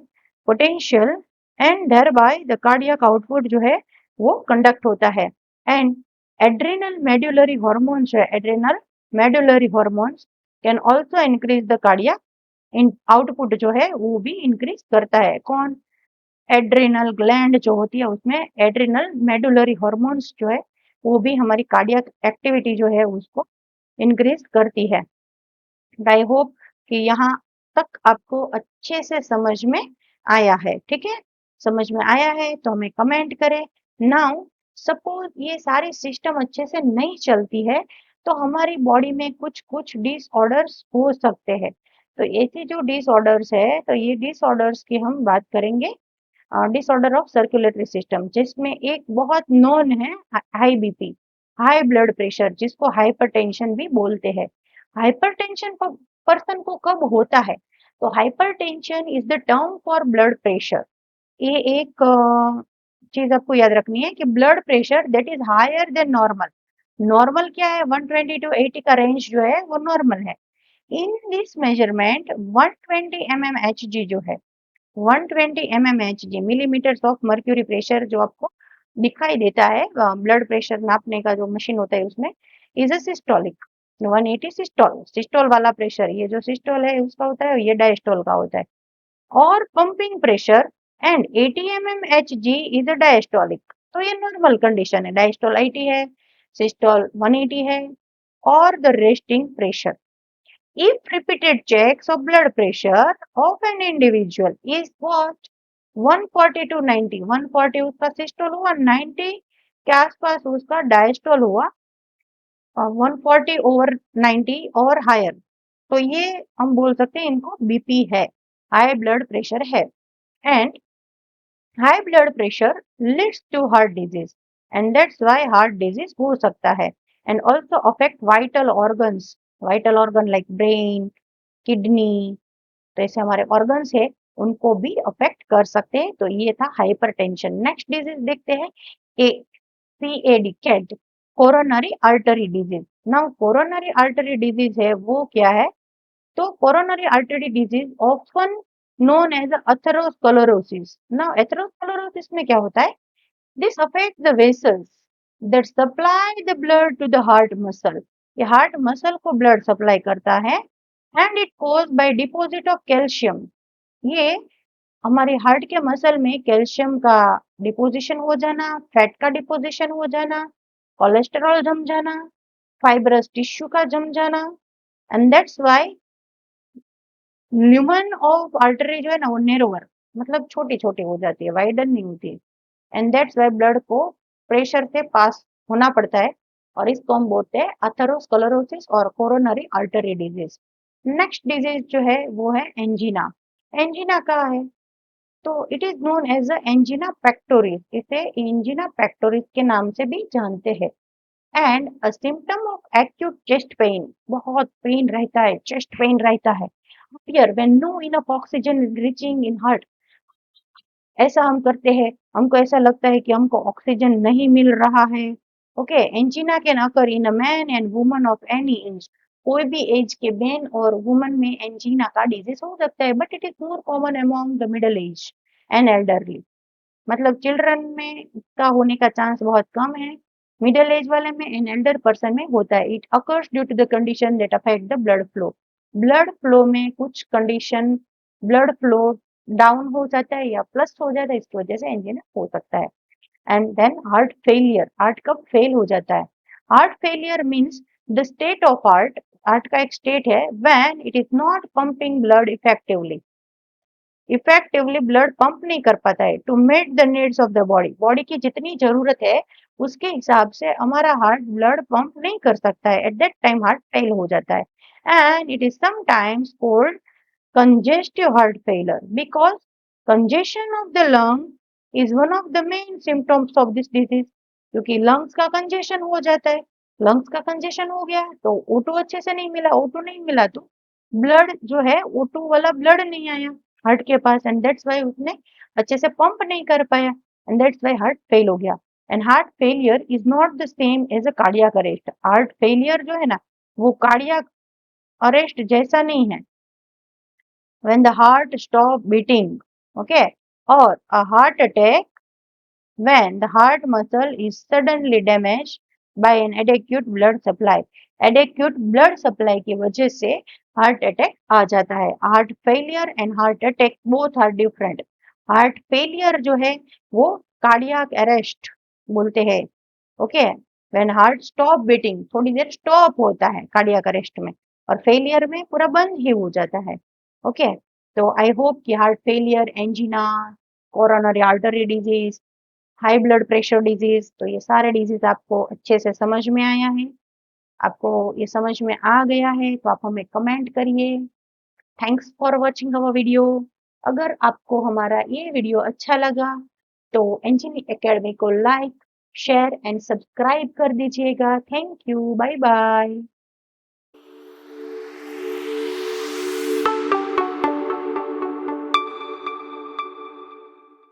potential and thereby the cardiac output जो है वो कंडक्ट होता है। एंड एड्रेनल मेडुलरी हॉर्मोन्स है, adrenal medullary hormones can also increase the cardiac in output जो है वो भी इंक्रीज करता है। कौन, एड्रेनल ग्लैंड जो होती है उसमें एड्रेनल मेडुलरी हॉर्मोन्स जो है वो भी हमारी कार्डियक एक्टिविटी जो है उसको इंक्रीज करती है। आई होप कि यहाँ तक आपको अच्छे से समझ में आया है, ठीक है, समझ में आया है तो हमें कमेंट करें। नाउ सपोज ये सारी सिस्टम अच्छे से नहीं चलती है तो हमारी बॉडी में कुछ कुछ डिसऑर्डर्स हो सकते हैं। तो ऐसे जो डिसऑर्डर्स है, तो ये डिसऑर्डर्स की हम बात करेंगे, डिसऑर्डर ऑफ सर्कुलेटरी सिस्टम, जिसमें एक बहुत नोन है high BP, high blood pressure, जिसको हाइपरटेंशन भी बोलते हैं। हाइपरटेंशन पर्सन को कब होता है, तो hypertension is the term for blood pressure. ये एक चीज आपको याद रखनी है कि blood pressure that is higher than normal. Normal क्या है, 120 to 80 का रेंज जो है वो नॉर्मल है। इन दिस मेजरमेंट 120 mmHg जो है, 120 mmHg millimetres of mercury pressure जो आपको दिखाई देता है ब्लड प्रेशर नापने का जो मशीन होता है उसमें, is a systolic. 180 systole, systole वाला प्रेशर, ये जो सिस्टोल है उसका होता है, ये डायस्टोल का होता है। और pumping pressure and 80 mmHg is a diastolic, तो ये नॉर्मल कंडीशन है, डायस्टोल 80 है, सिस्टोल 180 है। और the resting pressure, if repeated checks of blood pressure of an individual is what 140 to 90, 140 उसका सिस्टोल हुआ, 90 के आसपास उसका डायस्टोल हुआ, 140 ओवर 90 और हायर, तो ये हम बोल सकते हैं इनको बीपी है, हाई ब्लड प्रेशर है। And high blood pressure leads to heart disease, and that's why heart disease हो सकता है, and also affect vital organs, vital organ like brain, kidney, तो ऐसे हमारे ऑर्गन्स है उनको भी अफेक्ट कर सकते हैं। तो ये था हाइपरटेंशन। नेक्स्ट डिजीज देखते हैं, CAD, cat, coronary artery disease. Now coronary artery disease है वो क्या है, तो coronary artery disease often known as atherosclerosis. Now atherosclerosis में क्या होता है, this affect the vessels that supply the blood to the heart muscle, ये हार्ट मसल को ब्लड सप्लाई करता है, and it cause by deposit of calcium, ये हमारे हार्ट के मसल में कैल्शियम का डिपोजिशन हो जाना, फैट का डिपोजिशन हो जाना, कोलेस्टेरॉल जम जाना, फाइब्रस टिश्यू का जम जाना, and that's why lumen of artery जो है ना वो नेरोवर, मतलब छोटी छोटी हो जाती है, वाइडन नहीं होती, एंड दैट्स व्हाई ब्लड को प्रेशर से पास होना पड़ता है, और इसको हम बोलते हैं अथेरोस्क्लेरोसिस और coronary artery disease. Next disease जो है वो है एंजीना। एंजीना का है, तो it is known as angina pectoris, इसे एंजीना पेक्टोरिस के नाम से भी जानते हैं। And a symptom of acute chest pain, बहुत पेन रहता है, चेस्ट पेन रहता है, appear when no enough oxygen is reaching in heart, ऐसा हम करते हैं, हमको ऐसा लगता है कि हमको ऑक्सीजन नहीं मिल रहा है। Okay, angina can occur in a man and woman of any age. कोई भी एज के मैन और वुमन में एंजीना का डिजीज हो सकता है, but it is more common among the middle age and elderly. मतलब चिल्ड्रन में इसका होने का चांस बहुत कम है, मिडिल एज वाले में एंड एल्डर पर्सन में होता है। It occurs due to the condition that affect the blood flow. Blood flow में कुछ कंडीशन, ब्लड फ्लो डाउन हो जाता है या प्लस हो जाता है, इसकी वजह से एंजीना हो सकता है। And then heart failure, heart कब फेल हो जाता है? Heart failure means the state of heart, heart का एक स्टेट है when it is not pumping blood effectively, effectively blood pump नहीं कर पाता है to meet the needs of the body. Body की जितनी जरूरत है उसके हिसाब से हमारा हार्ट ब्लड पंप नहीं कर सकता है, eight that time heart fail हो जाता है। And it is sometimes called congestive heart failure because congestion of the lung is one of the main symptoms of this disease। क्योंकि लंग्स का congestion हो जाता है, लंग्स का कंजेशन हो गया तो O2 अच्छे से नहीं मिला, O2 नहीं मिला तो ब्लड जो है O2 वाला ब्लड नहीं आया हार्ट के पास, एंड दैट्स वाई उसने अच्छे से पंप नहीं कर पाया, and that's why heart fail हो गया। And heart failure is not the same as a cardiac arrest. Heart failure जो है ना वो कार्डियक अरेस्ट जैसा नहीं है। When the heart stop beating, okay, or a heart attack when the heart muscle is suddenly damaged by an adequate blood supply। adequate blood supply की वजह से हार्ट अटैक आ जाता है। Heart failure and heart attack both are different. Heart failure जो है वो cardiac arrest बोलते हैं। Okay, when heart stop beating, थोड़ी देर स्टॉप होता है कार्डियक अरेस्ट में, और फेलियर में पूरा बंद ही हो जाता है। ओके, तो आई होप कि heart failure, angina, coronary artery disease, high blood pressure disease, तो ये सारे डिजीज आपको अच्छे से समझ में आया है। आपको ये समझ में आ गया है तो आप हमें कमेंट करिए। Thanks for watching our video. अगर आपको हमारा ये वीडियो अच्छा लगा तो इंजीनियरिंग एकेडमी को लाइक, शेयर एंड सब्सक्राइब कर दीजिएगा। Thank you, bye bye.